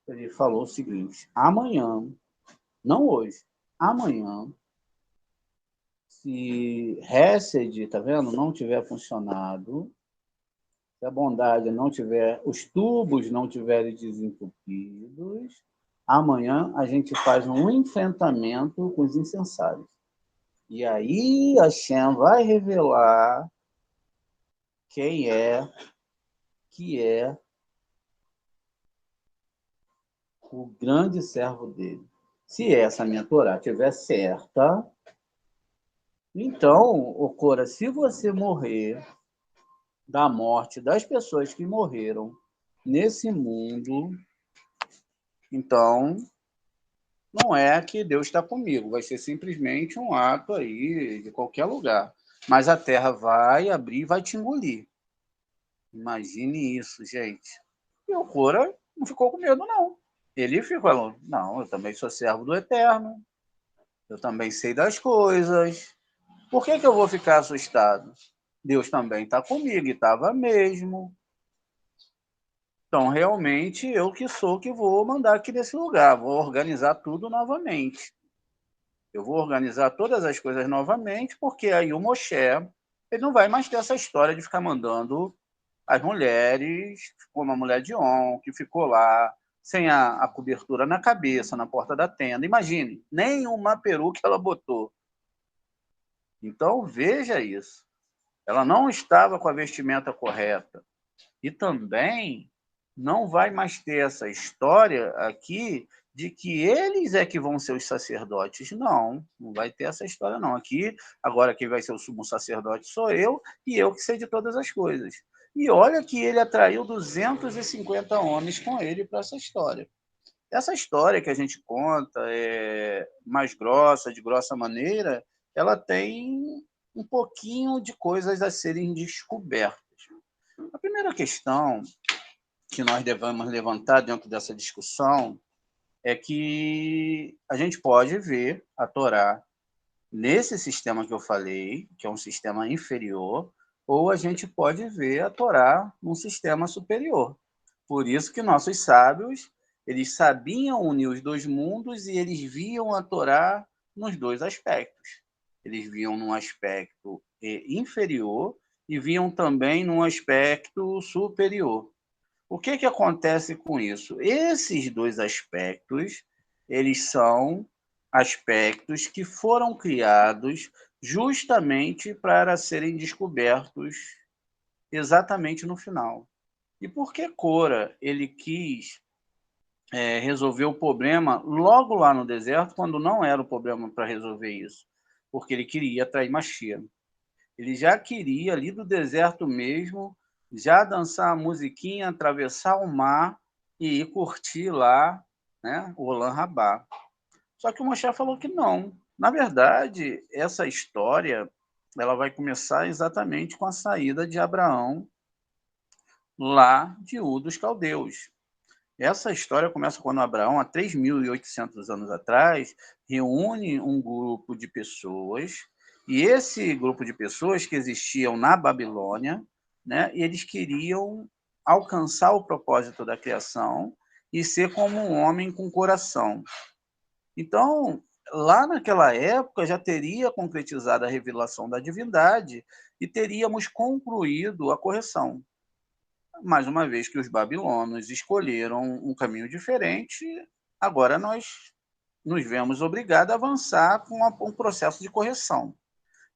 Ele falou o seguinte: amanhã, não hoje, amanhã, se Hesed, tá vendo, não tiver funcionado, se a bondade não tiver, os tubos não tiverem desentupidos, amanhã a gente faz um enfrentamento com os incensários. E aí a Shem vai revelar quem é que é o grande servo dele. Se essa minha Torá estiver certa, então, ô Cora, se você morrer da morte das pessoas que morreram nesse mundo, então não é que Deus está comigo, vai ser simplesmente um ato aí de qualquer lugar. Mas a terra vai abrir e vai te engolir. Imagine isso, gente. E o Cora não ficou com medo, não. Ele ficou falando, não, eu também sou servo do Eterno, eu também sei das coisas. Por que eu vou ficar assustado? Deus também está comigo, e estava mesmo. Então, realmente, eu que sou que vou mandar aqui nesse lugar, vou organizar tudo novamente. Eu vou organizar todas as coisas novamente, porque aí o Moshe, ele não vai mais ter essa história de ficar mandando as mulheres, como a mulher de On, que ficou lá, sem a cobertura na cabeça, na porta da tenda. Imagine, nem uma peruca ela botou. Então, veja isso. Ela não estava com a vestimenta correta. E também não vai mais ter essa história aqui de que eles é que vão ser os sacerdotes. Não, não vai ter essa história, não. Aqui, agora quem vai ser o sumo sacerdote sou eu, e eu que sei de todas as coisas. E olha que ele atraiu 250 homens com ele para essa história. Essa história que a gente conta, mais grossa, de grossa maneira, ela tem um pouquinho de coisas a serem descobertas. A primeira questão que nós devemos levantar dentro dessa discussão é que a gente pode ver a Torá nesse sistema que eu falei, que é um sistema inferior, ou a gente pode ver a Torá num sistema superior. Por isso que nossos sábios, eles sabiam unir os dois mundos e eles viam a Torá nos dois aspectos. Eles viam num aspecto inferior e viam também num aspecto superior. O que acontece com isso? Esses dois aspectos, eles são aspectos que foram criados justamente para serem descobertos exatamente no final. E por que Cora ele quis resolver o problema logo lá no deserto, quando não era o problema para resolver isso? Porque ele queria atrair Mashiach. Ele já queria, ali do deserto mesmo, já dançar a musiquinha, atravessar o mar e ir curtir lá, né, o Olam Rabá. Só que o Moshe falou que não. Na verdade, essa história ela vai começar exatamente com a saída de Abraão lá de Ur dos Caldeus. Essa história começa quando Abraão, há 3.800 anos atrás, reúne um grupo de pessoas, e esse grupo de pessoas que existiam na Babilônia, né, eles queriam alcançar o propósito da criação e ser como um homem com coração. Então, lá naquela época já teria concretizado a revelação da divindade e teríamos concluído a correção. Mais uma vez que os babilônios escolheram um caminho diferente, agora nós nos vemos obrigados a avançar com um processo de correção.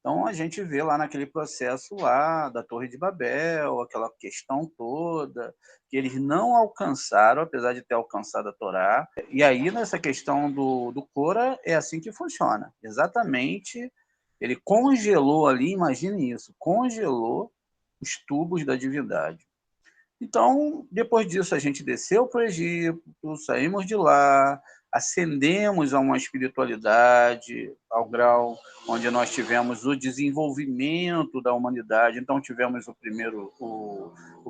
Então, a gente vê lá naquele processo lá da Torre de Babel, aquela questão toda, que eles não alcançaram, apesar de ter alcançado a Torá. E aí, nessa questão do Cora, é assim que funciona. Exatamente, ele congelou ali, imagine isso, congelou os tubos da divindade. Então, depois disso, a gente desceu para o Egito, saímos de lá, ascendemos a uma espiritualidade, ao grau onde nós tivemos o desenvolvimento da humanidade. Então, tivemos o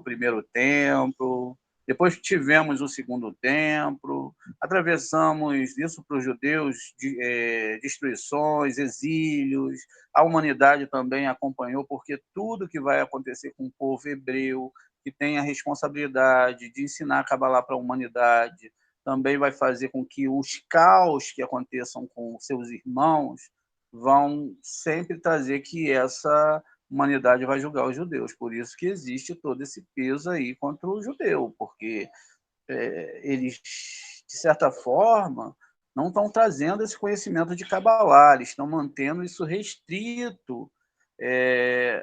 primeiro templo, depois tivemos o segundo templo, atravessamos isso para os judeus, destruições, exílios, a humanidade também acompanhou, porque tudo que vai acontecer com o povo hebreu, que tem a responsabilidade de ensinar a Cabalá para a humanidade, também vai fazer com que os caos que aconteçam com seus irmãos vão sempre trazer que essa humanidade vai julgar os judeus. Por isso que existe todo esse peso aí contra o judeu, porque eles, de certa forma, não estão trazendo esse conhecimento de Cabalá, eles estão mantendo isso restrito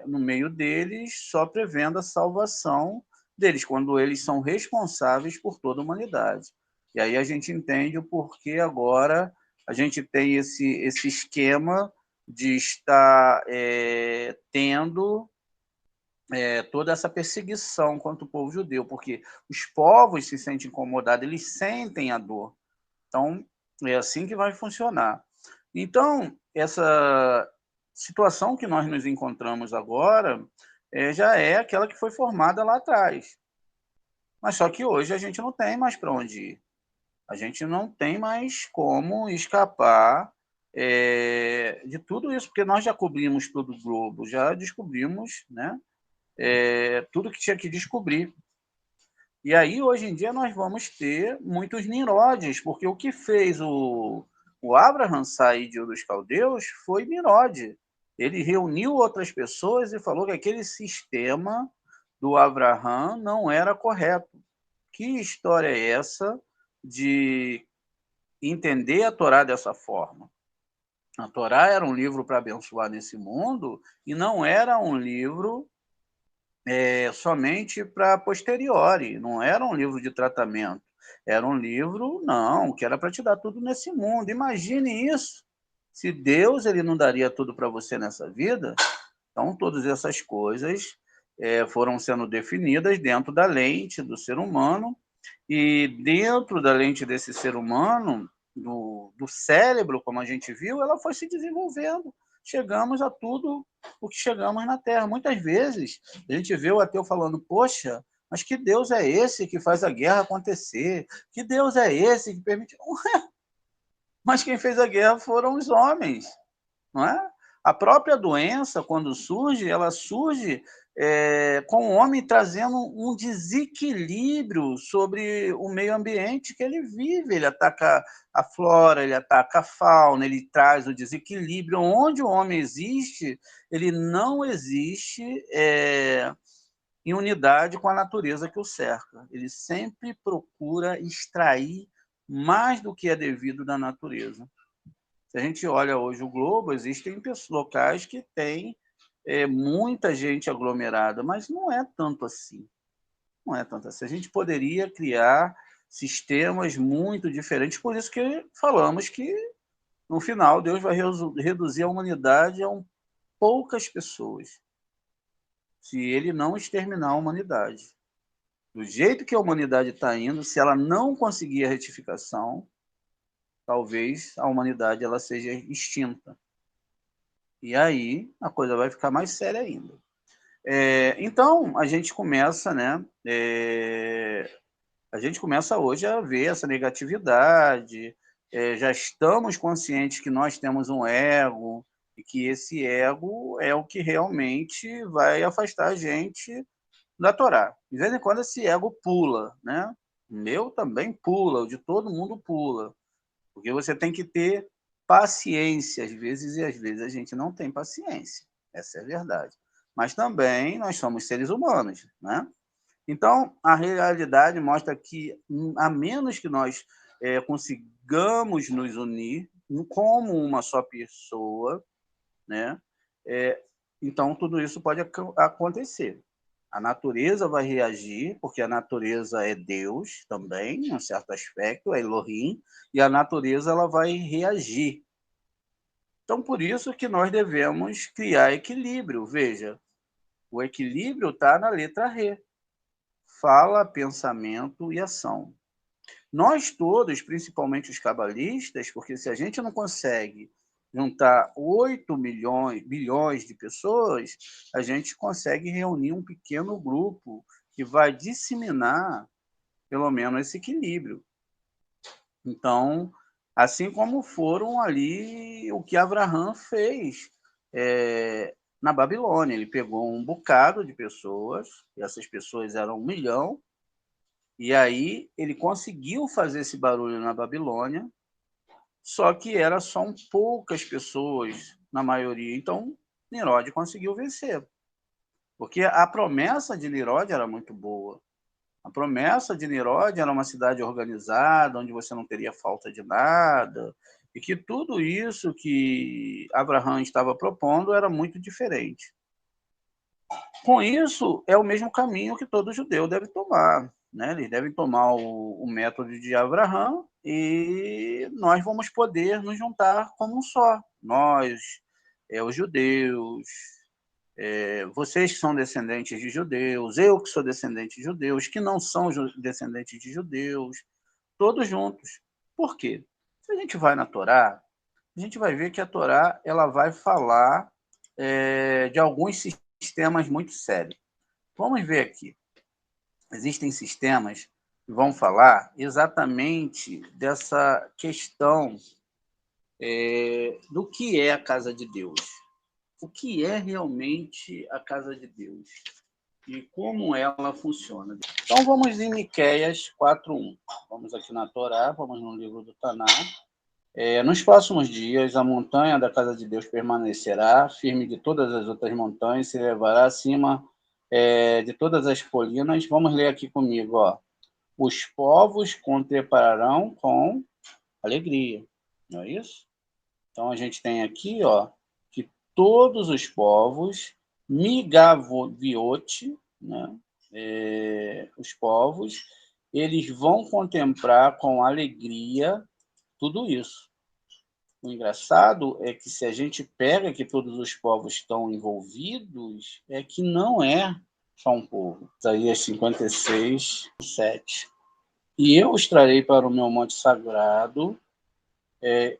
no meio deles, só prevendo a salvação deles, quando eles são responsáveis por toda a humanidade. E aí a gente entende o porquê agora a gente tem esse esquema de estar tendo toda essa perseguição contra o povo judeu, porque os povos se sentem incomodados, eles sentem a dor. Então, é assim que vai funcionar. Então, essa situação que nós nos encontramos agora já é aquela que foi formada lá atrás. Mas só que hoje a gente não tem mais para onde ir. A gente não tem mais como escapar de tudo isso, porque nós já cobrimos todo o globo, já descobrimos, né, tudo que tinha que descobrir. E aí, hoje em dia, nós vamos ter muitos Nirodes, porque o que fez o Abraham sair de Ur dos Caldeus foi Nirode. Ele reuniu outras pessoas e falou que aquele sistema do Abraham não era correto. Que história é essa de entender a Torá dessa forma? A Torá era um livro para abençoar nesse mundo e não era um livro somente para posteriori, não era um livro de tratamento, era um livro, não, que era para te dar tudo nesse mundo. Imagine isso. Se Deus ele não daria tudo para você nessa vida, então todas essas coisas foram sendo definidas dentro da lente do ser humano, e dentro da lente desse ser humano, do cérebro, como a gente viu, ela foi se desenvolvendo. Chegamos a tudo o que chegamos na Terra. Muitas vezes a gente vê o ateu falando, poxa, mas que Deus é esse que faz a guerra acontecer? Que Deus é esse que permite... Mas quem fez a guerra foram os homens, não é? A própria doença, quando surge, ela surge com o homem trazendo um desequilíbrio sobre o meio ambiente que ele vive. Ele ataca a flora, ele ataca a fauna, ele traz o desequilíbrio. Onde o homem existe, ele não existe em unidade com a natureza que o cerca. Ele sempre procura extrair mais do que é devido da natureza. Se a gente olha hoje o globo, existem locais que têm muita gente aglomerada, mas não é tanto assim. Não é tanto assim. A gente poderia criar sistemas muito diferentes, por isso que falamos que, no final, Deus vai reduzir a humanidade a poucas pessoas, se ele não exterminar a humanidade. Do jeito que a humanidade está indo, se ela não conseguir a retificação, talvez a humanidade ela seja extinta. E aí a coisa vai ficar mais séria ainda. Então, a gente começa, né? A gente começa hoje a ver essa negatividade, já estamos conscientes que nós temos um ego, e que esse ego é o que realmente vai afastar a gente da Torá. De vez em quando esse ego pula, né? O meu também pula, o de todo mundo pula. Porque você tem que ter paciência, às vezes, e às vezes a gente não tem paciência. Essa é a verdade. Mas também nós somos seres humanos, né? Então, a realidade mostra que, a menos que nós consigamos nos unir como uma só pessoa, né? Então, tudo isso pode acontecer. A natureza vai reagir, porque a natureza é Deus também, em um certo aspecto, é Elohim, e a natureza ela vai reagir. Então, por isso que nós devemos criar equilíbrio. Veja, o equilíbrio está na letra R. Fala, pensamento e ação. Nós todos, principalmente os cabalistas, porque se a gente não consegue juntar 8 bilhões de pessoas, a gente consegue reunir um pequeno grupo que vai disseminar, pelo menos, esse equilíbrio. Então, assim como foram ali o que Abraham fez na Babilônia. Ele pegou um bocado de pessoas, e essas pessoas eram 1 milhão, e aí ele conseguiu fazer esse barulho na Babilônia, só que era só poucas pessoas, na maioria. Então, Nimrod conseguiu vencer, porque a promessa de Nimrod era muito boa. A promessa de Nimrod era uma cidade organizada, onde você não teria falta de nada, e que tudo isso que Abraão estava propondo era muito diferente. Com isso, é o mesmo caminho que todo judeu deve tomar. Né? Eles devem tomar o método de Abraão e nós vamos poder nos juntar como um só. Nós, os judeus, vocês que são descendentes de judeus, eu que sou descendente de judeus, que não são descendentes de judeus, todos juntos. Por quê? Se a gente vai na Torá, a gente vai ver que a Torá ela vai falar de alguns sistemas muito sérios. Vamos ver aqui. Existem sistemas que vão falar exatamente dessa questão do que é a casa de Deus. O que é realmente a casa de Deus e como ela funciona. Então, vamos em Miqueias 4:1. Vamos aqui na Torá, vamos no livro do Taná. Nos próximos dias, a montanha da casa de Deus permanecerá firme de todas as outras montanhas, se levará acima de todas as colinas. Vamos ler aqui comigo, ó. Os povos contemplarão com alegria, não é isso? Então, a gente tem aqui, ó, que todos os povos, migaviote, né? Os povos, eles vão contemplar com alegria tudo isso. O engraçado é que se a gente pega que todos os povos estão envolvidos, é que não é só um povo. Isaías 56, 7. E eu os trarei para o meu monte sagrado,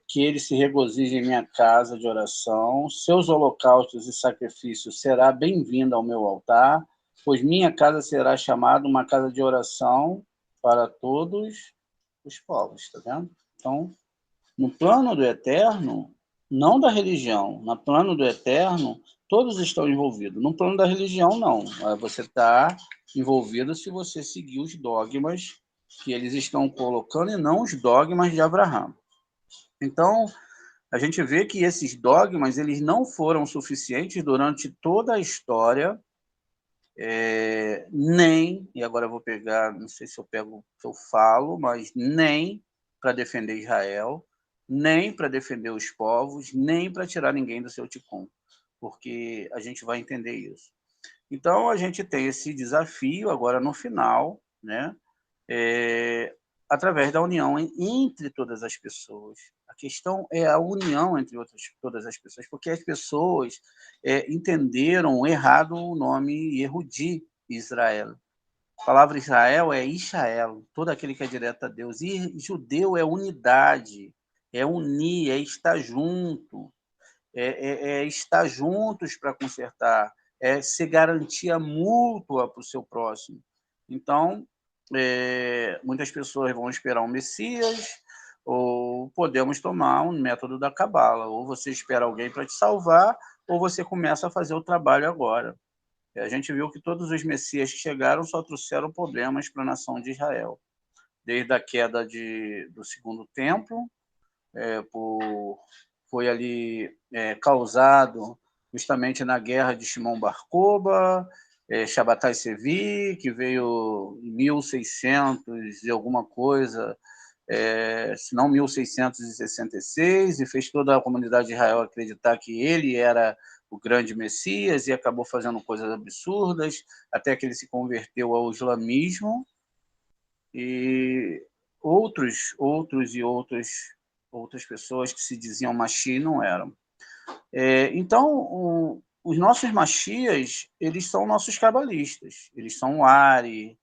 que ele se regozije em minha casa de oração, seus holocaustos e sacrifícios será bem-vindo ao meu altar, pois minha casa será chamada uma casa de oração para todos os povos, está vendo? Então, no plano do eterno, não da religião, no plano do eterno, todos estão envolvidos. No plano da religião, não. Você está envolvido se você seguir os dogmas que eles estão colocando e não os dogmas de Abraão. Então, a gente vê que esses dogmas eles não foram suficientes durante toda a história, nem, e agora eu vou pegar, não sei se eu falo, mas nem para defender Israel, nem para defender os povos, nem para tirar ninguém do seu ticum, porque a gente vai entender isso. Então, a gente tem esse desafio agora no final, né? Através da união entre todas as pessoas. A questão é a união entre todas as pessoas, porque as pessoas entenderam errado o nome Yehudi, Israel. A palavra Israel é Ishael, todo aquele que é direto a Deus. E judeu é unidade, é unir, é estar junto, é estar juntos para consertar, é ser garantia mútua para o seu próximo. Então, muitas pessoas vão esperar um Messias, ou podemos tomar um método da cabala, ou você espera alguém para te salvar, ou você começa a fazer o trabalho agora. A gente viu que todos os Messias que chegaram só trouxeram problemas para a nação de Israel, desde a queda do segundo templo, foi ali causado justamente na guerra de Shimon Bar Kokhba, Shabbatai Sevi, que veio em 1600 e alguma coisa, se não 1666, e fez toda a comunidade de Israel acreditar que ele era o grande Messias e acabou fazendo coisas absurdas, até que ele se converteu ao islamismo, e outras pessoas que se diziam Machis não eram. Então, os nossos Machias, eles são nossos cabalistas, eles são o Ari,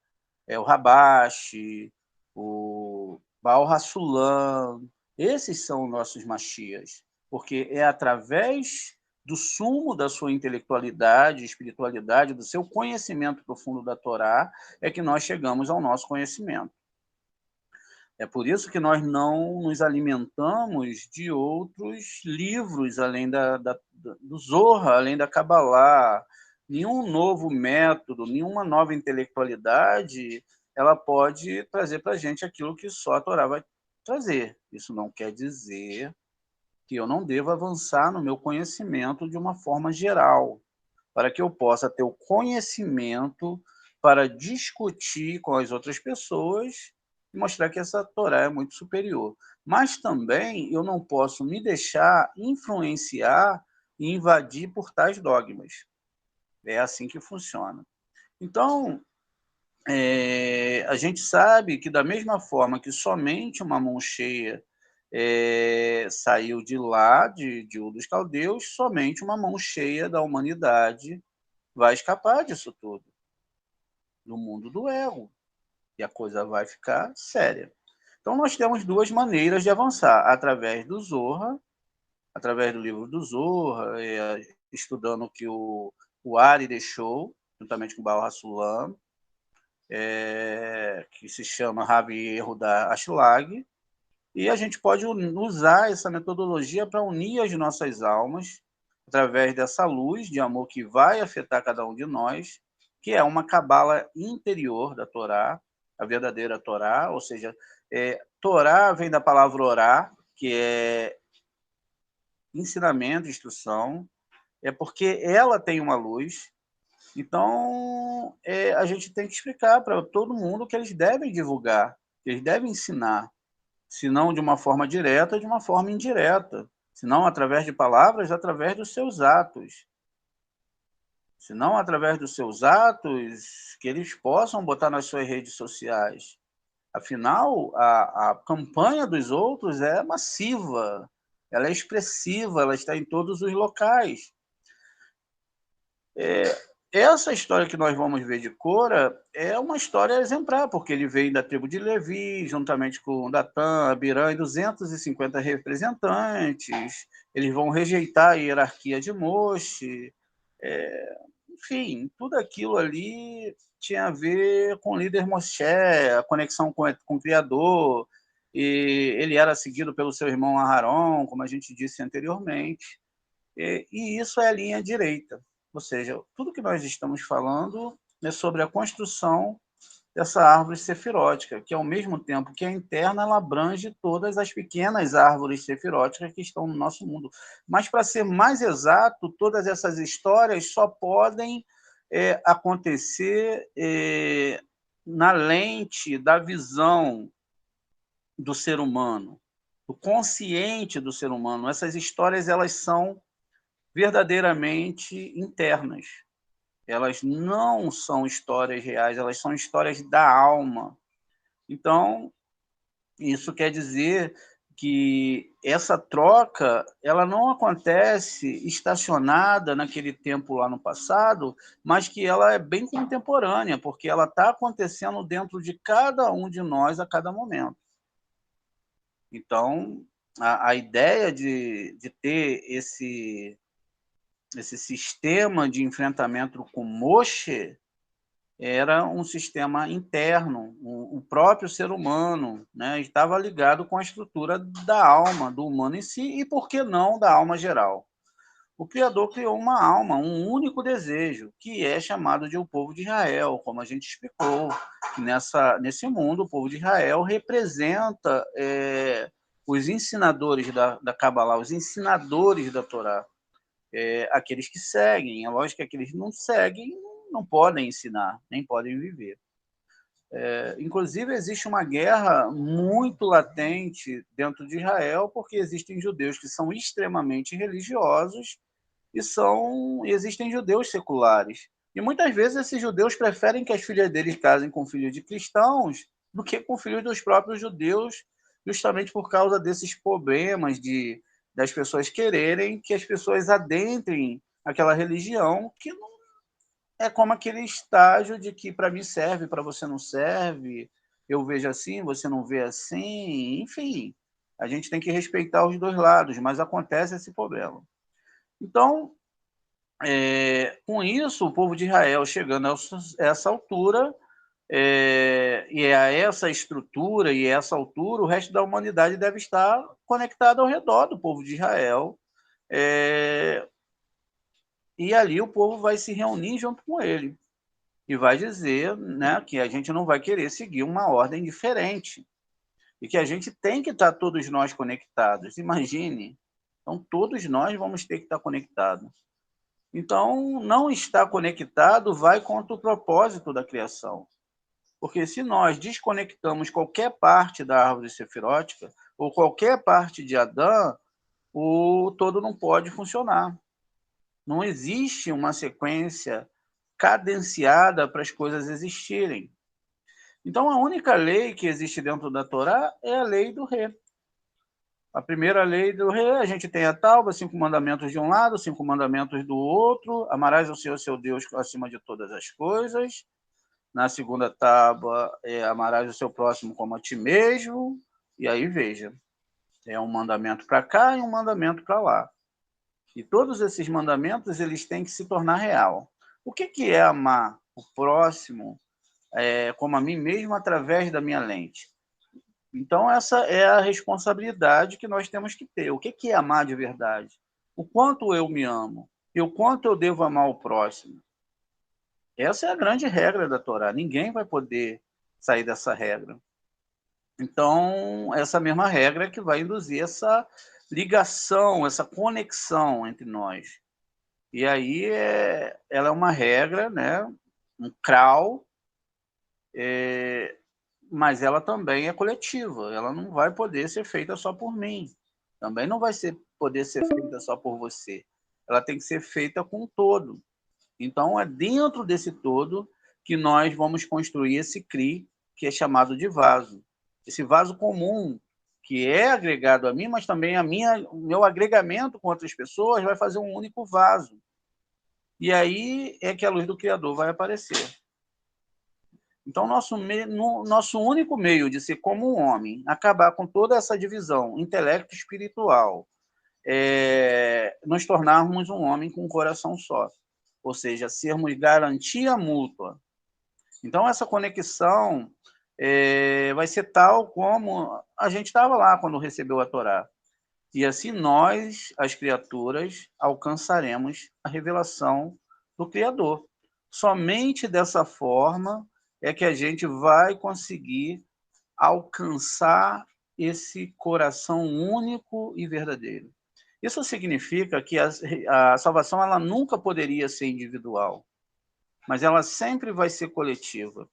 o Rabashi, o Baal Hassulam, esses são nossos Machias, porque é através do sumo da sua intelectualidade, espiritualidade, do seu conhecimento profundo da Torá, é que nós chegamos ao nosso conhecimento. É por isso que nós não nos alimentamos de outros livros, além do Zohar, além da Kabbalah. Nenhum novo método, nenhuma nova intelectualidade, ela pode trazer para a gente aquilo que só a Torá vai trazer. Isso não quer dizer que eu não devo avançar no meu conhecimento de uma forma geral, para que eu possa ter o conhecimento para discutir com as outras pessoas e mostrar que essa Torá é muito superior. Mas também eu não posso me deixar influenciar e invadir por tais dogmas. É assim que funciona. Então, a gente sabe que da mesma forma que somente uma mão cheia saiu de lá, de Ur dos Caldeus, somente uma mão cheia da humanidade vai escapar disso tudo, do mundo do ego, e a coisa vai ficar séria. Então, nós temos duas maneiras de avançar, através do Zohar, através do livro do Zohar, estudando o que o Ari deixou, juntamente com o Baal Hassulam, que se chama Rabi Yehuda Ashlag, e a gente pode usar essa metodologia para unir as nossas almas, através dessa luz de amor que vai afetar cada um de nós, que é uma cabala interior da Torá, a verdadeira Torá, ou seja, Torá vem da palavra orá, que é ensinamento, instrução, é porque ela tem uma luz. Então, a gente tem que explicar para todo mundo que eles devem divulgar, que eles devem ensinar, se não de uma forma direta, de uma forma indireta, se não através de palavras, através dos seus atos. Se não através dos seus atos, que eles possam botar nas suas redes sociais. Afinal, a campanha dos outros é massiva, ela é expressiva, ela está em todos os locais. Essa história que nós vamos ver de Cora é uma história exemplar, porque ele veio da tribo de Levi, juntamente com Datã, Abirã e 250 representantes. Eles vão rejeitar a hierarquia de Moshe. Enfim, tudo aquilo ali tinha a ver com o líder Moshe, a conexão com o Criador, e ele era seguido pelo seu irmão Aharon, como a gente disse anteriormente, e isso é a linha direita, ou seja, tudo que nós estamos falando é sobre a construção dessa árvore sefirótica, que ao mesmo tempo que é interna, ela abrange todas as pequenas árvores sefiróticas que estão no nosso mundo. Mas, para ser mais exato, todas essas histórias só podem acontecer na lente da visão do ser humano, do consciente do ser humano. Essas histórias, elas são verdadeiramente internas. Elas não são histórias reais, elas são histórias da alma. Então, isso quer dizer que essa troca, ela não acontece estacionada naquele tempo lá no passado, mas que ela é bem contemporânea, porque ela está acontecendo dentro de cada um de nós a cada momento. Então, a ideia de ter esse sistema de enfrentamento com Moshe era um sistema interno, o próprio ser humano, né, estava ligado com a estrutura da alma, do humano em si, e por que não da alma geral. O Criador criou uma alma, um único desejo, que é chamado de o povo de Israel, como a gente explicou. Nesse mundo, o povo de Israel representa os ensinadores da Kabbalah, os ensinadores da Torá. Aqueles que seguem. É lógico que aqueles que não seguem não podem ensinar, nem podem viver. Inclusive, existe uma guerra muito latente dentro de Israel, porque existem judeus que são extremamente religiosos existem judeus seculares. E muitas vezes esses judeus preferem que as filhas deles casem com filhos de cristãos do que com filhos dos próprios judeus, justamente por causa desses problemas das pessoas quererem que as pessoas adentrem aquela religião, que não é como aquele estágio de que para mim serve, para você não serve, eu vejo assim, você não vê assim, enfim. A gente tem que respeitar os dois lados, mas acontece esse problema. Então, com isso, o povo de Israel chegando a essa altura, e a essa estrutura e a essa altura, o resto da humanidade deve estar conectado ao redor do povo de Israel, e ali o povo vai se reunir junto com ele e vai dizer, né, que a gente não vai querer seguir uma ordem diferente e que a gente tem que estar todos nós conectados. Imagine, então todos nós vamos ter que estar conectados. Então, não estar conectado vai contra o propósito da criação. Porque se nós desconectamos qualquer parte da árvore sefirótica ou qualquer parte de Adão, o todo não pode funcionar. Não existe uma sequência cadenciada para as coisas existirem. Então, a única lei que existe dentro da Torá é a lei do rei. A primeira lei do rei, a gente tem a Tauba, 5 mandamentos de um lado, 5 mandamentos do outro, amarás ao Senhor seu Deus acima de todas as coisas. Na segunda tábua, amarás o seu próximo como a ti mesmo. E aí, veja, é um mandamento para cá e um mandamento para lá. E todos esses mandamentos, eles têm que se tornar real. O que é amar o próximo como a mim mesmo através da minha lente? Então, essa é a responsabilidade que nós temos que ter. O que é amar de verdade? O quanto eu me amo? E o quanto eu devo amar o próximo? Essa é a grande regra da Torá. Ninguém vai poder sair dessa regra. Então, essa mesma regra é que vai induzir essa ligação, essa conexão entre nós. E aí, ela é uma regra, né? Um crawl, mas ela também é coletiva. Ela não vai poder ser feita só por mim. Também não vai poder ser feita só por você. Ela tem que ser feita com o todo. Então, é dentro desse todo que nós vamos construir esse CRI, que é chamado de vaso. Esse vaso comum, que é agregado a mim, mas também o meu agregamento com outras pessoas vai fazer um único vaso. E aí é que a luz do Criador vai aparecer. Então, nosso único meio de ser como um homem, acabar com toda essa divisão intelecto espiritual, nos tornarmos um homem com um coração só. Ou seja, sermos garantia mútua. Então, essa conexão vai ser tal como a gente estava lá quando recebeu a Torá. E assim nós, as criaturas, alcançaremos a revelação do Criador. Somente dessa forma é que a gente vai conseguir alcançar esse coração único e verdadeiro. Isso significa que a salvação ela nunca poderia ser individual, mas ela sempre vai ser coletiva.